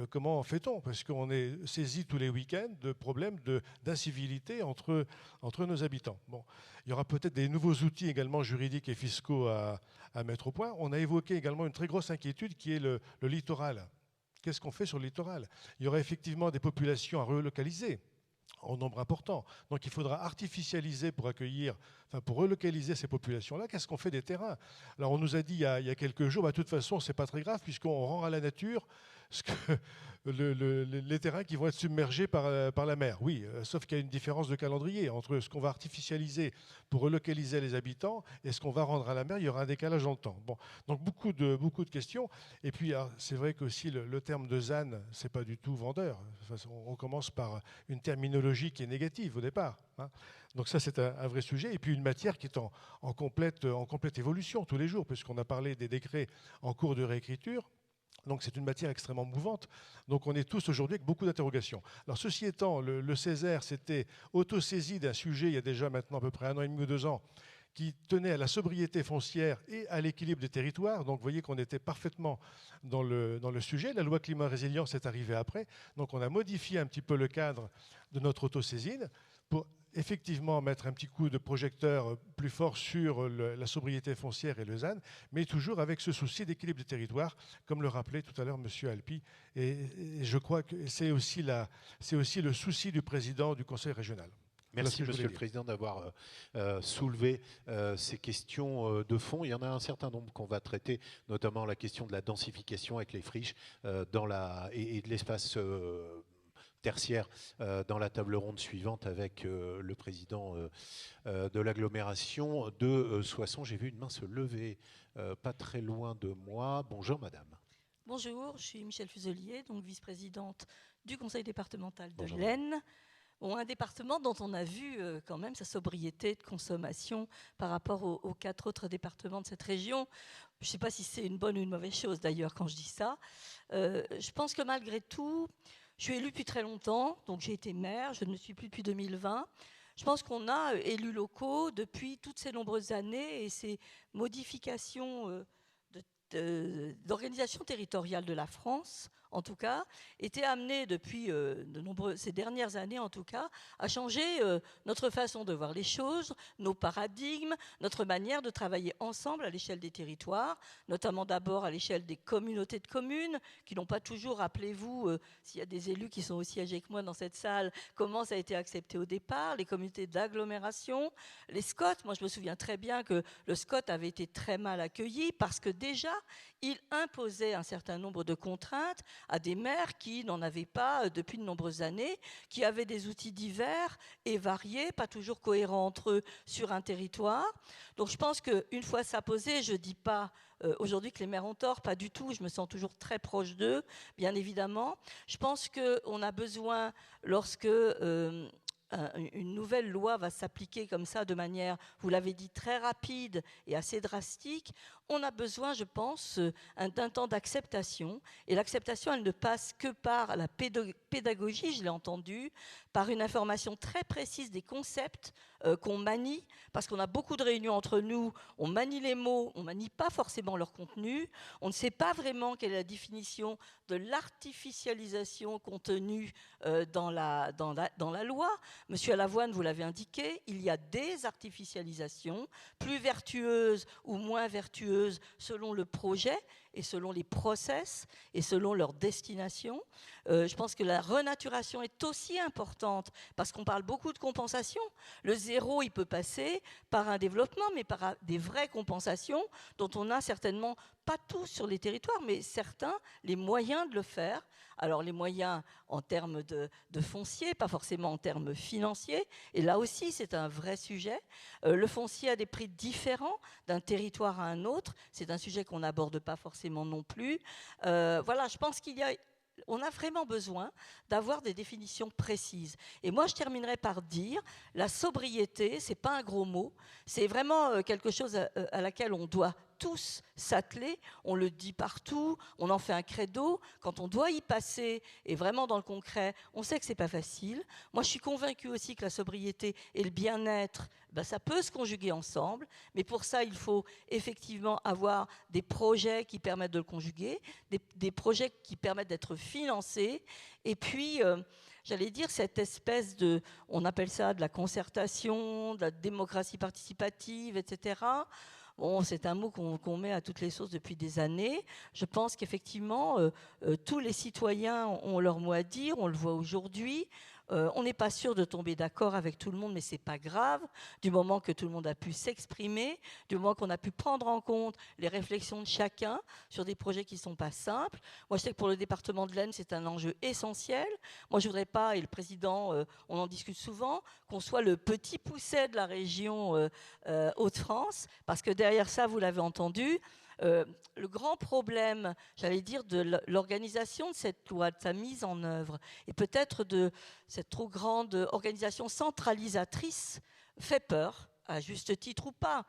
comment fait-on? Parce qu'on est saisi tous les week-ends de problèmes d'incivilité entre nos habitants. Bon, il y aura peut-être des nouveaux outils également juridiques et fiscaux à mettre au point. On a évoqué également une très grosse inquiétude qui est le littoral. Qu'est-ce qu'on fait sur le littoral? Il y aura effectivement des populations à relocaliser en nombre important. Donc il faudra artificialiser pour relocaliser ces populations-là. Qu'est-ce qu'on fait des terrains? Alors on nous a dit il y a quelques jours, de toute façon, c'est pas très grave puisqu'on rend à la nature les terrains qui vont être submergés par la mer. Oui, sauf qu'il y a une différence de calendrier entre ce qu'on va artificialiser pour relocaliser les habitants et ce qu'on va rendre à la mer. Il y aura un décalage dans le temps. Bon, donc beaucoup de questions. Et puis c'est vrai qu'aussi le terme de ZAN, c'est pas du tout vendeur. On commence par une terminologie qui est négative au départ. Donc ça, c'est un vrai sujet. Et puis une matière qui est en complète évolution tous les jours, puisqu'on a parlé des décrets en cours de réécriture. Donc c'est une matière extrêmement mouvante. Donc on est tous aujourd'hui avec beaucoup d'interrogations. Alors ceci étant, le Césaire s'était autosaisi d'un sujet il y a déjà maintenant à peu près 1 an et demi ou 2 ans, qui tenait à la sobriété foncière et à l'équilibre des territoires. Donc vous voyez qu'on était parfaitement dans le sujet. La loi climat-résilience est arrivée après. Donc on a modifié un petit peu le cadre de notre autosaisine pour effectivement mettre un petit coup de projecteur plus fort sur la sobriété foncière et le ZAN, mais toujours avec ce souci d'équilibre des territoires, comme le rappelait tout à l'heure M. Alpi. Et je crois que c'est aussi le souci du président du Conseil régional. Merci, Monsieur le Président, d'avoir soulevé ces questions de fond. Il y en a un certain nombre qu'on va traiter, notamment la question de la densification avec les friches et de l'espace tertiaire dans la table ronde suivante avec le président de l'agglomération de Soissons. J'ai vu une main se lever pas très loin de moi. Bonjour, madame. Bonjour, je suis Michèle Fuselier, donc vice-présidente du conseil départemental de Bonjour. l'Aisne. Bon, un département dont on a vu quand même sa sobriété de consommation par rapport aux 4 autres départements de cette région. Je ne sais pas si c'est une bonne ou une mauvaise chose d'ailleurs quand je dis ça. Je pense que malgré tout, je suis élue depuis très longtemps, donc j'ai été maire, je ne le suis plus depuis 2020. Je pense qu'on a élus locaux depuis toutes ces nombreuses années et ces modifications d'organisation territoriale de la France, en tout cas, étaient amenées depuis ces dernières années, en tout cas, à changer notre façon de voir les choses, nos paradigmes, notre manière de travailler ensemble à l'échelle des territoires, notamment d'abord à l'échelle des communautés de communes, qui n'ont pas toujours, rappelez-vous, s'il y a des élus qui sont aussi âgés que moi dans cette salle, comment ça a été accepté au départ, les communautés d'agglomération, les SCOT. Moi, je me souviens très bien que le SCOT avait été très mal accueilli parce que déjà, il imposait un certain nombre de contraintes à des maires qui n'en avaient pas depuis de nombreuses années, qui avaient des outils divers et variés, pas toujours cohérents entre eux sur un territoire. Donc je pense qu'une fois ça posé, je ne dis pas aujourd'hui que les maires ont tort, pas du tout, je me sens toujours très proche d'eux, bien évidemment. Je pense qu'on a besoin, lorsque une nouvelle loi va s'appliquer comme ça de manière, vous l'avez dit, très rapide et assez drastique, on a besoin, je pense, d'un temps d'acceptation. Et l'acceptation, elle ne passe que par la pédagogie, je l'ai entendu, par une information très précise des concepts qu'on manie, parce qu'on a beaucoup de réunions entre nous, on manie les mots, on ne manie pas forcément leur contenu, on ne sait pas vraiment quelle est la définition de l'artificialisation contenue dans la loi. Monsieur Alavoine, vous l'avez indiqué, il y a des artificialisations, plus vertueuses ou moins vertueuses selon le projet et selon les process et selon leur destination. Je pense que la renaturation est aussi importante parce qu'on parle beaucoup de compensation. Le zéro, il peut passer par un développement, mais par des vraies compensations dont on n'a certainement pas tous sur les territoires, mais certains, les moyens de le faire. Alors les moyens en termes de foncier, pas forcément en termes financiers. Et là aussi, c'est un vrai sujet. Le foncier a des prix différents d'un territoire à un autre. C'est un sujet qu'on n'aborde pas forcément non plus. Voilà, je pense on a vraiment besoin d'avoir des définitions précises. Et moi, je terminerai par dire, la sobriété, ce n'est pas un gros mot, c'est vraiment quelque chose à laquelle on doit tous s'atteler, on le dit partout, on en fait un credo. Quand on doit y passer, et vraiment dans le concret, on sait que c'est pas facile. Moi, je suis convaincue aussi que la sobriété et le bien-être, ça peut se conjuguer ensemble, mais pour ça, il faut effectivement avoir des projets qui permettent de le conjuguer, des projets qui permettent d'être financés, et puis, j'allais dire, cette espèce de, on appelle ça de la concertation, de la démocratie participative, etc. Bon, c'est un mot qu'on met à toutes les sauces depuis des années. Je pense qu'effectivement, tous les citoyens ont leur mot à dire, on le voit aujourd'hui. On n'est pas sûr de tomber d'accord avec tout le monde, mais ce n'est pas grave, du moment que tout le monde a pu s'exprimer, du moment qu'on a pu prendre en compte les réflexions de chacun sur des projets qui ne sont pas simples. Moi, je sais que pour le département de l'Aisne, c'est un enjeu essentiel. Moi, je ne voudrais pas, et le président, on en discute souvent, qu'on soit le petit pousset de la région Hauts-de-France, parce que derrière ça, vous l'avez entendu, le grand problème, j'allais dire, de l'organisation de cette loi, de sa mise en œuvre, et peut-être de cette trop grande organisation centralisatrice, fait peur, à juste titre ou pas.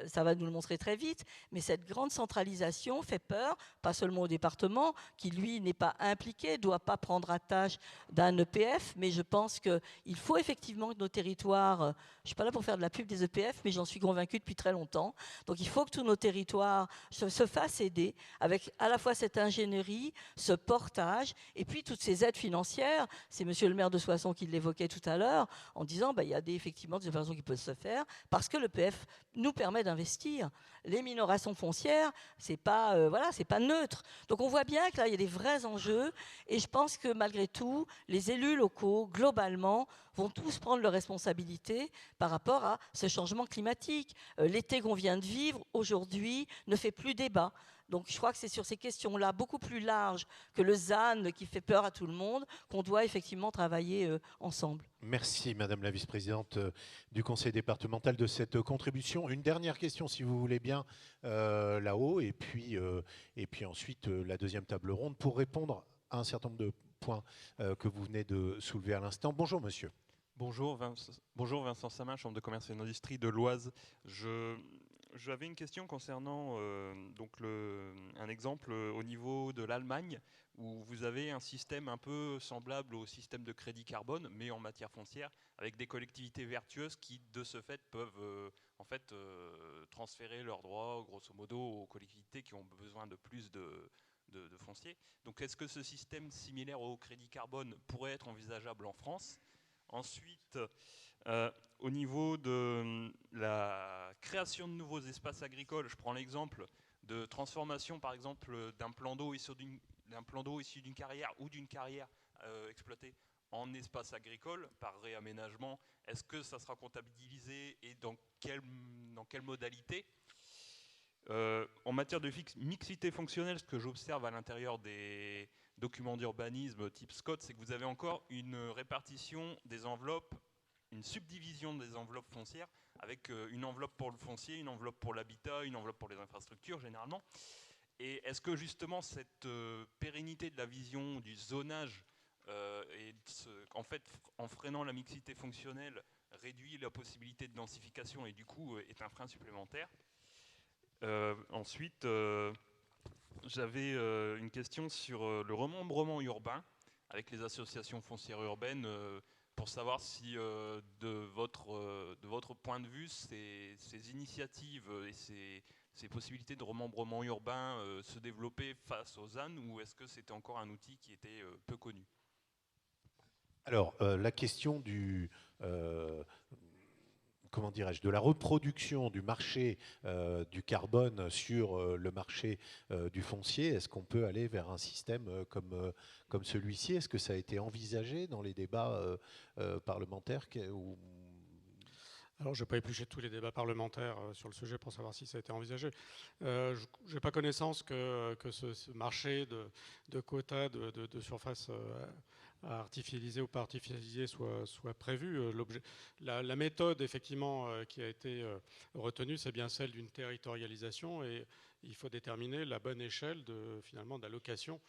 Ça va nous le montrer très vite, mais cette grande centralisation fait peur, pas seulement au département, qui lui n'est pas impliqué, ne doit pas prendre à tâche d'un EPF, mais je pense qu'il faut effectivement que nos territoires, je ne suis pas là pour faire de la pub des EPF, mais j'en suis convaincue depuis très longtemps, donc il faut que tous nos territoires se fassent aider avec à la fois cette ingénierie, ce portage, et puis toutes ces aides financières. C'est monsieur le maire de Soissons qui l'évoquait tout à l'heure, en disant il y a effectivement des opérations qui peuvent se faire, parce que l'EPF nous permet d'investir. Les minorations foncières, c'est pas neutre. Donc on voit bien que là, il y a des vrais enjeux, et je pense que malgré tout, les élus locaux, globalement, vont tous prendre leurs responsabilités par rapport à ce changement climatique. L'été qu'on vient de vivre, aujourd'hui, ne fait plus débat. Donc je crois que c'est sur ces questions-là, beaucoup plus larges que le ZAN qui fait peur à tout le monde, qu'on doit effectivement travailler ensemble. Merci Madame la vice-présidente du conseil départemental de cette contribution. Une dernière question si vous voulez bien là-haut, et puis ensuite la deuxième table ronde pour répondre à un certain nombre de points que vous venez de soulever à l'instant. Bonjour monsieur. Bonjour Vincent Samin, Chambre de commerce et d'industrie de l'Oise. J'avais une question concernant un exemple au niveau de l'Allemagne, où vous avez un système un peu semblable au système de crédit carbone, mais en matière foncière, avec des collectivités vertueuses qui, de ce fait, peuvent transférer leurs droits, grosso modo, aux collectivités qui ont besoin de plus de foncier. Donc est-ce que ce système similaire au crédit carbone pourrait être envisageable en France ? Ensuite, au niveau de la création de nouveaux espaces agricoles, je prends l'exemple de transformation par exemple d'un plan d'eau issu d'une carrière ou d'une carrière exploitée en espace agricole par réaménagement. Est-ce que ça sera comptabilisé et dans quelle modalité ? En matière de mixité fonctionnelle, ce que j'observe à l'intérieur des documents d'urbanisme type Scott, c'est que vous avez encore une répartition des enveloppes, une subdivision des enveloppes foncières, avec une enveloppe pour le foncier, une enveloppe pour l'habitat, une enveloppe pour les infrastructures généralement. Et est-ce que justement cette pérennité de la vision du zonage, en freinant la mixité fonctionnelle, réduit la possibilité de densification et du coup est un frein supplémentaire ? Ensuite, j'avais une question sur le remembrement urbain avec les associations foncières urbaines pour savoir si, de votre point de vue, ces initiatives et ces possibilités de remembrement urbain se développaient face aux ZAN, ou est-ce que c'était encore un outil qui était peu connu ? Alors, la question du... comment dirais-je, de la reproduction du marché du carbone sur le marché du foncier, est-ce qu'on peut aller vers un système comme celui-ci ? Est-ce que ça a été envisagé dans les débats parlementaires Alors, je n'ai pas épluché tous les débats parlementaires sur le sujet pour savoir si ça a été envisagé. Je n'ai pas connaissance que ce marché de quotas de surface à artificialiser ou pas artificialiser soit prévu. La méthode, effectivement, qui a été retenue, c'est bien celle d'une territorialisation, et il faut déterminer la bonne échelle d'allocation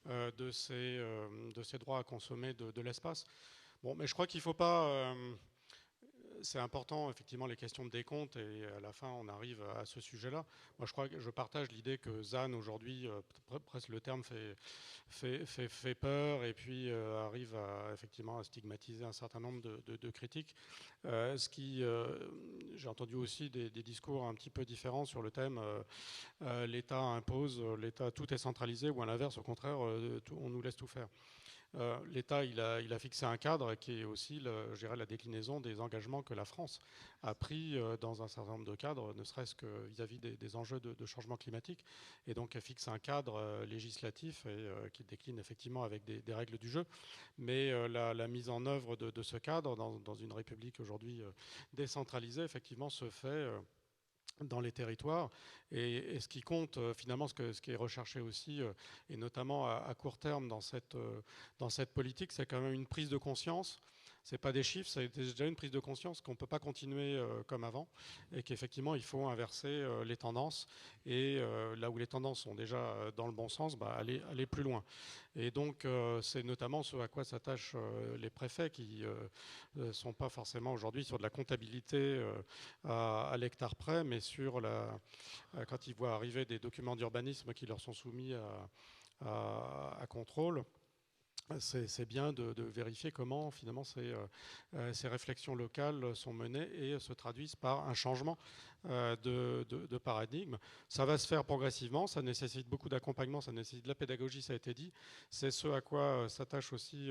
de ces droits à consommer de l'espace. Bon, mais je crois qu'il ne faut pas... c'est important, effectivement, les questions de décompte, et à la fin, on arrive à ce sujet-là. Moi, je crois que je partage l'idée que ZAN, aujourd'hui, presque le terme fait peur, et puis arrive effectivement à stigmatiser un certain nombre de critiques. J'ai entendu aussi des discours un petit peu différents sur le thème l'État impose, l'État, tout est centralisé, ou à l'inverse, au contraire, on nous laisse tout faire. L'État, il a fixé un cadre qui est aussi, je dirais, la déclinaison des engagements que la France a pris dans un certain nombre de cadres, ne serait-ce que vis-à-vis des enjeux de changement climatique. Et donc, elle fixe un cadre législatif qui décline effectivement avec des règles du jeu. Mais la mise en œuvre de ce cadre dans une République aujourd'hui décentralisée, effectivement, se fait dans les territoires, et ce qui compte finalement, ce qui est recherché aussi, et notamment à court terme dans cette politique, c'est quand même une prise de conscience. C'est pas des chiffres, c'est déjà une prise de conscience qu'on ne peut pas continuer comme avant, et qu'effectivement il faut inverser les tendances, et là où les tendances sont déjà dans le bon sens, aller plus loin. Et donc c'est notamment ce à quoi s'attachent les préfets, qui ne sont pas forcément aujourd'hui sur de la comptabilité à l'hectare près, mais sur quand ils voient arriver des documents d'urbanisme qui leur sont soumis à contrôle. C'est bien de vérifier comment finalement ces réflexions locales sont menées et se traduisent par un changement de paradigme. Ça va se faire progressivement, ça nécessite beaucoup d'accompagnement, ça nécessite de la pédagogie, ça a été dit. C'est ce à quoi s'attachent aussi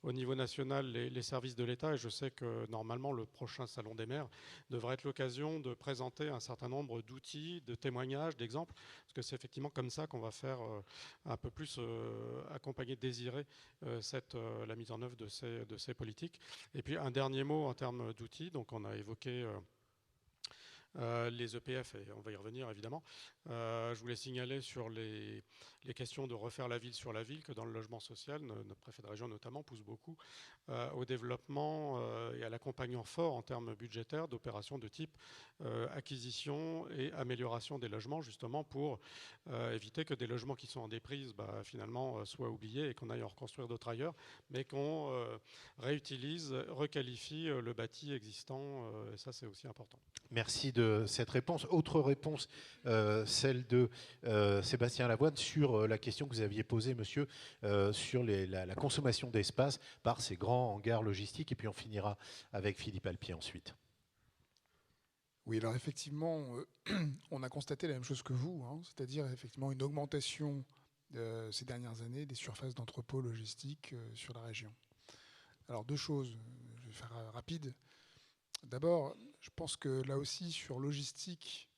au niveau national les services de l'État, et je sais que normalement le prochain Salon des maires devrait être l'occasion de présenter un certain nombre d'outils, de témoignages, d'exemples, parce que c'est effectivement comme ça qu'on va faire un peu plus accompagner, désirer la mise en œuvre de ces politiques. Et puis un dernier mot en termes d'outils. Donc on a évoqué les EPF, et on va y revenir évidemment. Je voulais signaler sur les questions de refaire la ville sur la ville, que dans le logement social, notre préfet de région notamment pousse beaucoup au développement et à l'accompagnement fort en termes budgétaires d'opérations de type acquisition et amélioration des logements, justement pour éviter que des logements qui sont en déprise finalement soient oubliés et qu'on aille en reconstruire d'autres ailleurs, mais qu'on réutilise, requalifie le bâti existant, et ça c'est aussi important. Merci de cette réponse. Autre réponse, celle de Sébastien Lavoine sur la question que vous aviez posée, monsieur, sur la consommation d'espace par ces grands hangars logistiques. Et puis on finira avec Philippe Alpier ensuite. Oui, alors effectivement, on a constaté la même chose que vous, hein, c'est-à-dire effectivement une augmentation ces dernières années des surfaces d'entrepôts logistiques sur la région. Alors deux choses, je vais faire rapide. D'abord, je pense que là aussi, sur logistique,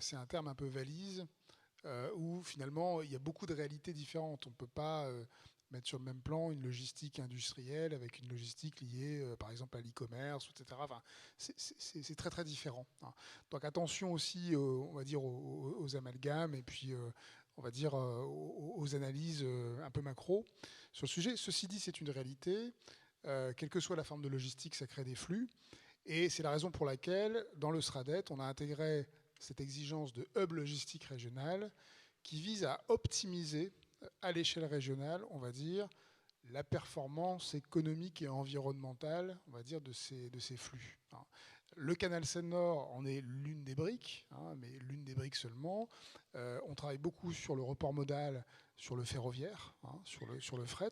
c'est un terme un peu valise, où finalement, il y a beaucoup de réalités différentes. On ne peut pas mettre sur le même plan une logistique industrielle avec une logistique liée, par exemple, à l'e-commerce, etc. Enfin, c'est très, très différent. Hein. Donc attention aussi, on va dire, aux amalgames, et puis, on va dire, aux analyses un peu macro sur le sujet. Ceci dit, c'est une réalité. Quelle que soit la forme de logistique, ça crée des flux. Et c'est la raison pour laquelle, dans le SRADET, on a intégré cette exigence de hub logistique régional qui vise à optimiser à l'échelle régionale, on va dire, la performance économique et environnementale, on va dire, de ces flux. Le canal Seine-Nord en est l'une des briques, mais l'une des briques seulement. On travaille beaucoup sur le report modal, sur le ferroviaire, sur le fret,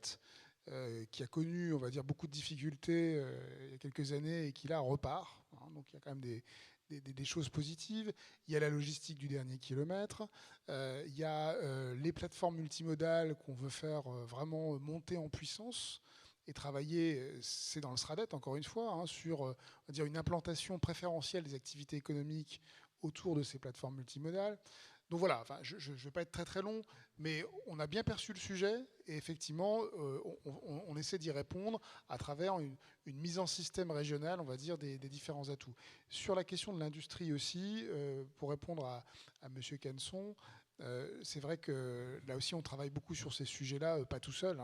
qui a connu, on va dire, beaucoup de difficultés il y a quelques années et qui là repart. Donc il y a quand même des choses positives. Il y a la logistique du dernier kilomètre. Il y a les plateformes multimodales qu'on veut faire vraiment monter en puissance et travailler, c'est dans le SRADET encore une fois, sur on va dire, une implantation préférentielle des activités économiques autour de ces plateformes multimodales. Donc voilà, enfin, je ne vais pas être très très long, mais on a bien perçu le sujet et effectivement, on essaie d'y répondre à travers une mise en système régional, on va dire, des différents atouts. Sur la question de l'industrie aussi, pour répondre à M. Canson, c'est vrai que là aussi on travaille beaucoup sur ces sujets-là, pas tout seul,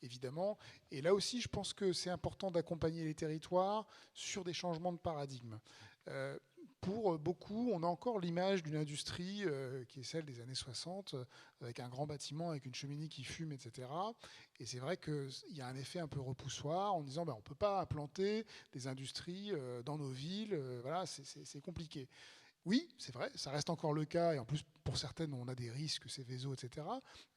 évidemment. Et là aussi, je pense que c'est important d'accompagner les territoires sur des changements de paradigme. pour beaucoup, on a encore l'image d'une industrie qui est celle des années 60, avec un grand bâtiment, avec une cheminée qui fume, etc. Et c'est vrai qu'il y a un effet un peu repoussoir en disant on ne peut pas implanter des industries dans nos villes, voilà, c'est compliqué. Oui, c'est vrai, ça reste encore le cas, et en plus, pour certaines, on a des risques, ces Céveso, etc.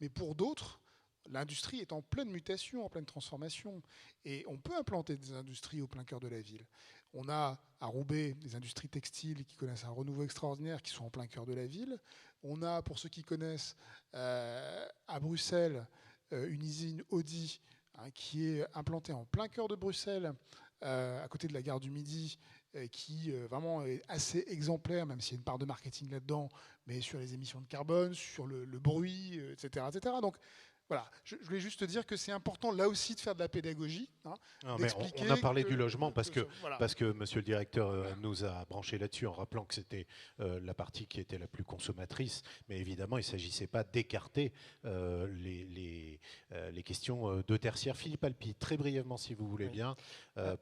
Mais pour d'autres, l'industrie est en pleine mutation, en pleine transformation. Et on peut implanter des industries au plein cœur de la ville. On a à Roubaix des industries textiles qui connaissent un renouveau extraordinaire, qui sont en plein cœur de la ville. On a, pour ceux qui connaissent, à Bruxelles, une usine Audi qui est implantée en plein cœur de Bruxelles, à côté de la gare du Midi, qui vraiment est assez exemplaire, même s'il y a une part de marketing là-dedans, mais sur les émissions de carbone, sur le bruit, etc., etc. Donc voilà, je voulais juste dire que c'est important là aussi de faire de la pédagogie. On a parlé du logement parce que monsieur le directeur nous a branché là-dessus en rappelant que c'était la partie qui était la plus consommatrice, mais évidemment il ne s'agissait pas d'écarter les questions de tertiaire. Philippe Alpi, très brièvement si vous voulez bien,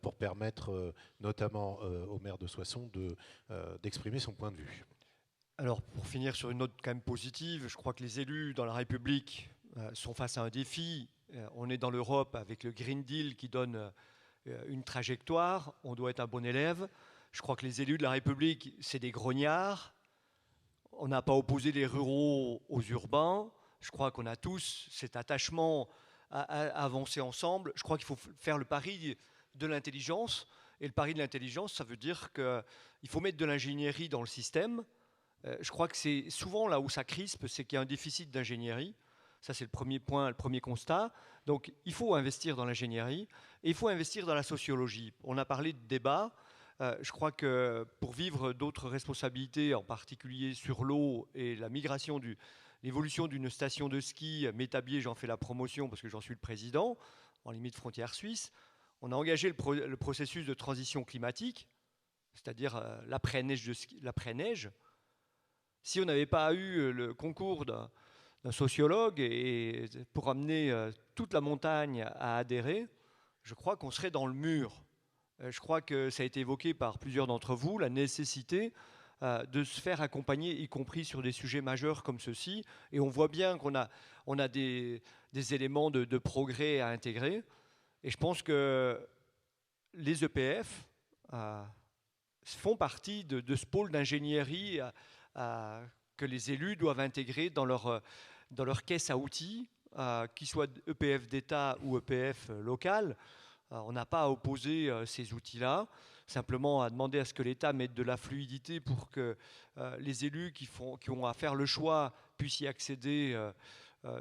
pour permettre notamment au maire de Soissons d'exprimer son point de vue. Alors pour finir sur une note quand même positive, je crois que les élus dans la République sont face à un défi. On est dans l'Europe avec le Green Deal qui donne une trajectoire. On doit être un bon élève. Je crois que les élus de la République, c'est des grognards. On n'a pas opposé les ruraux aux urbains. Je crois qu'on a tous cet attachement à avancer ensemble. Je crois qu'il faut faire le pari de l'intelligence. Et le pari de l'intelligence, ça veut dire qu'il faut mettre de l'ingénierie dans le système. Je crois que c'est souvent là où ça crispe, c'est qu'il y a un déficit d'ingénierie. Ça, c'est le premier point, le premier constat. Donc, il faut investir dans l'ingénierie et il faut investir dans la sociologie. On a parlé de débat. Je crois que pour vivre d'autres responsabilités, en particulier sur l'eau et la migration, l'évolution d'une station de ski, Métabier, j'en fais la promotion parce que j'en suis le président, en limite frontière suisse, on a engagé le processus de transition climatique, c'est-à-dire l'après-neige. Si on n'avait pas eu le concours d'un sociologue et pour amener toute la montagne à adhérer, je crois qu'on serait dans le mur. Je crois que ça a été évoqué par plusieurs d'entre vous, la nécessité de se faire accompagner, y compris sur des sujets majeurs comme ceux-ci. Et on voit bien qu'on a des éléments de progrès à intégrer. Et je pense que les EPF font partie de ce pôle d'ingénierie que les élus doivent intégrer dans leur caisse à outils, qu'ils soient EPF d'État ou EPF local. On n'a pas à opposer ces outils-là, simplement à demander à ce que l'État mette de la fluidité pour que les élus qui ont à faire le choix puissent y accéder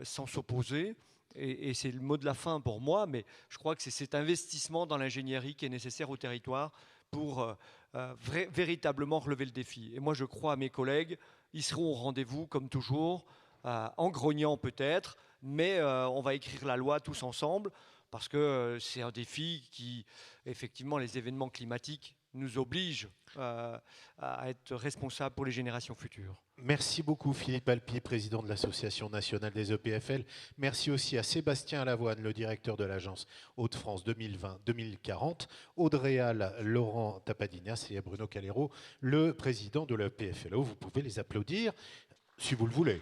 sans s'opposer. Et c'est le mot de la fin pour moi, mais je crois que c'est cet investissement dans l'ingénierie qui est nécessaire au territoire pour véritablement relever le défi. Et moi, je crois à mes collègues, ils seront au rendez-vous comme toujours, en grognant peut-être, mais on va écrire la loi tous ensemble, parce que c'est un défi qui, effectivement, les événements climatiques nous obligent à être responsables pour les générations futures. Merci beaucoup Philippe Alpi, président de l'Association nationale des EPFL. Merci aussi à Sébastien Lavoine, le directeur de l'agence Hauts-de-France 2020-2040, Audréal Laurent Tapadinas et à Bruno Calero, le président de l'EPFLO. Vous pouvez les applaudir si vous le voulez.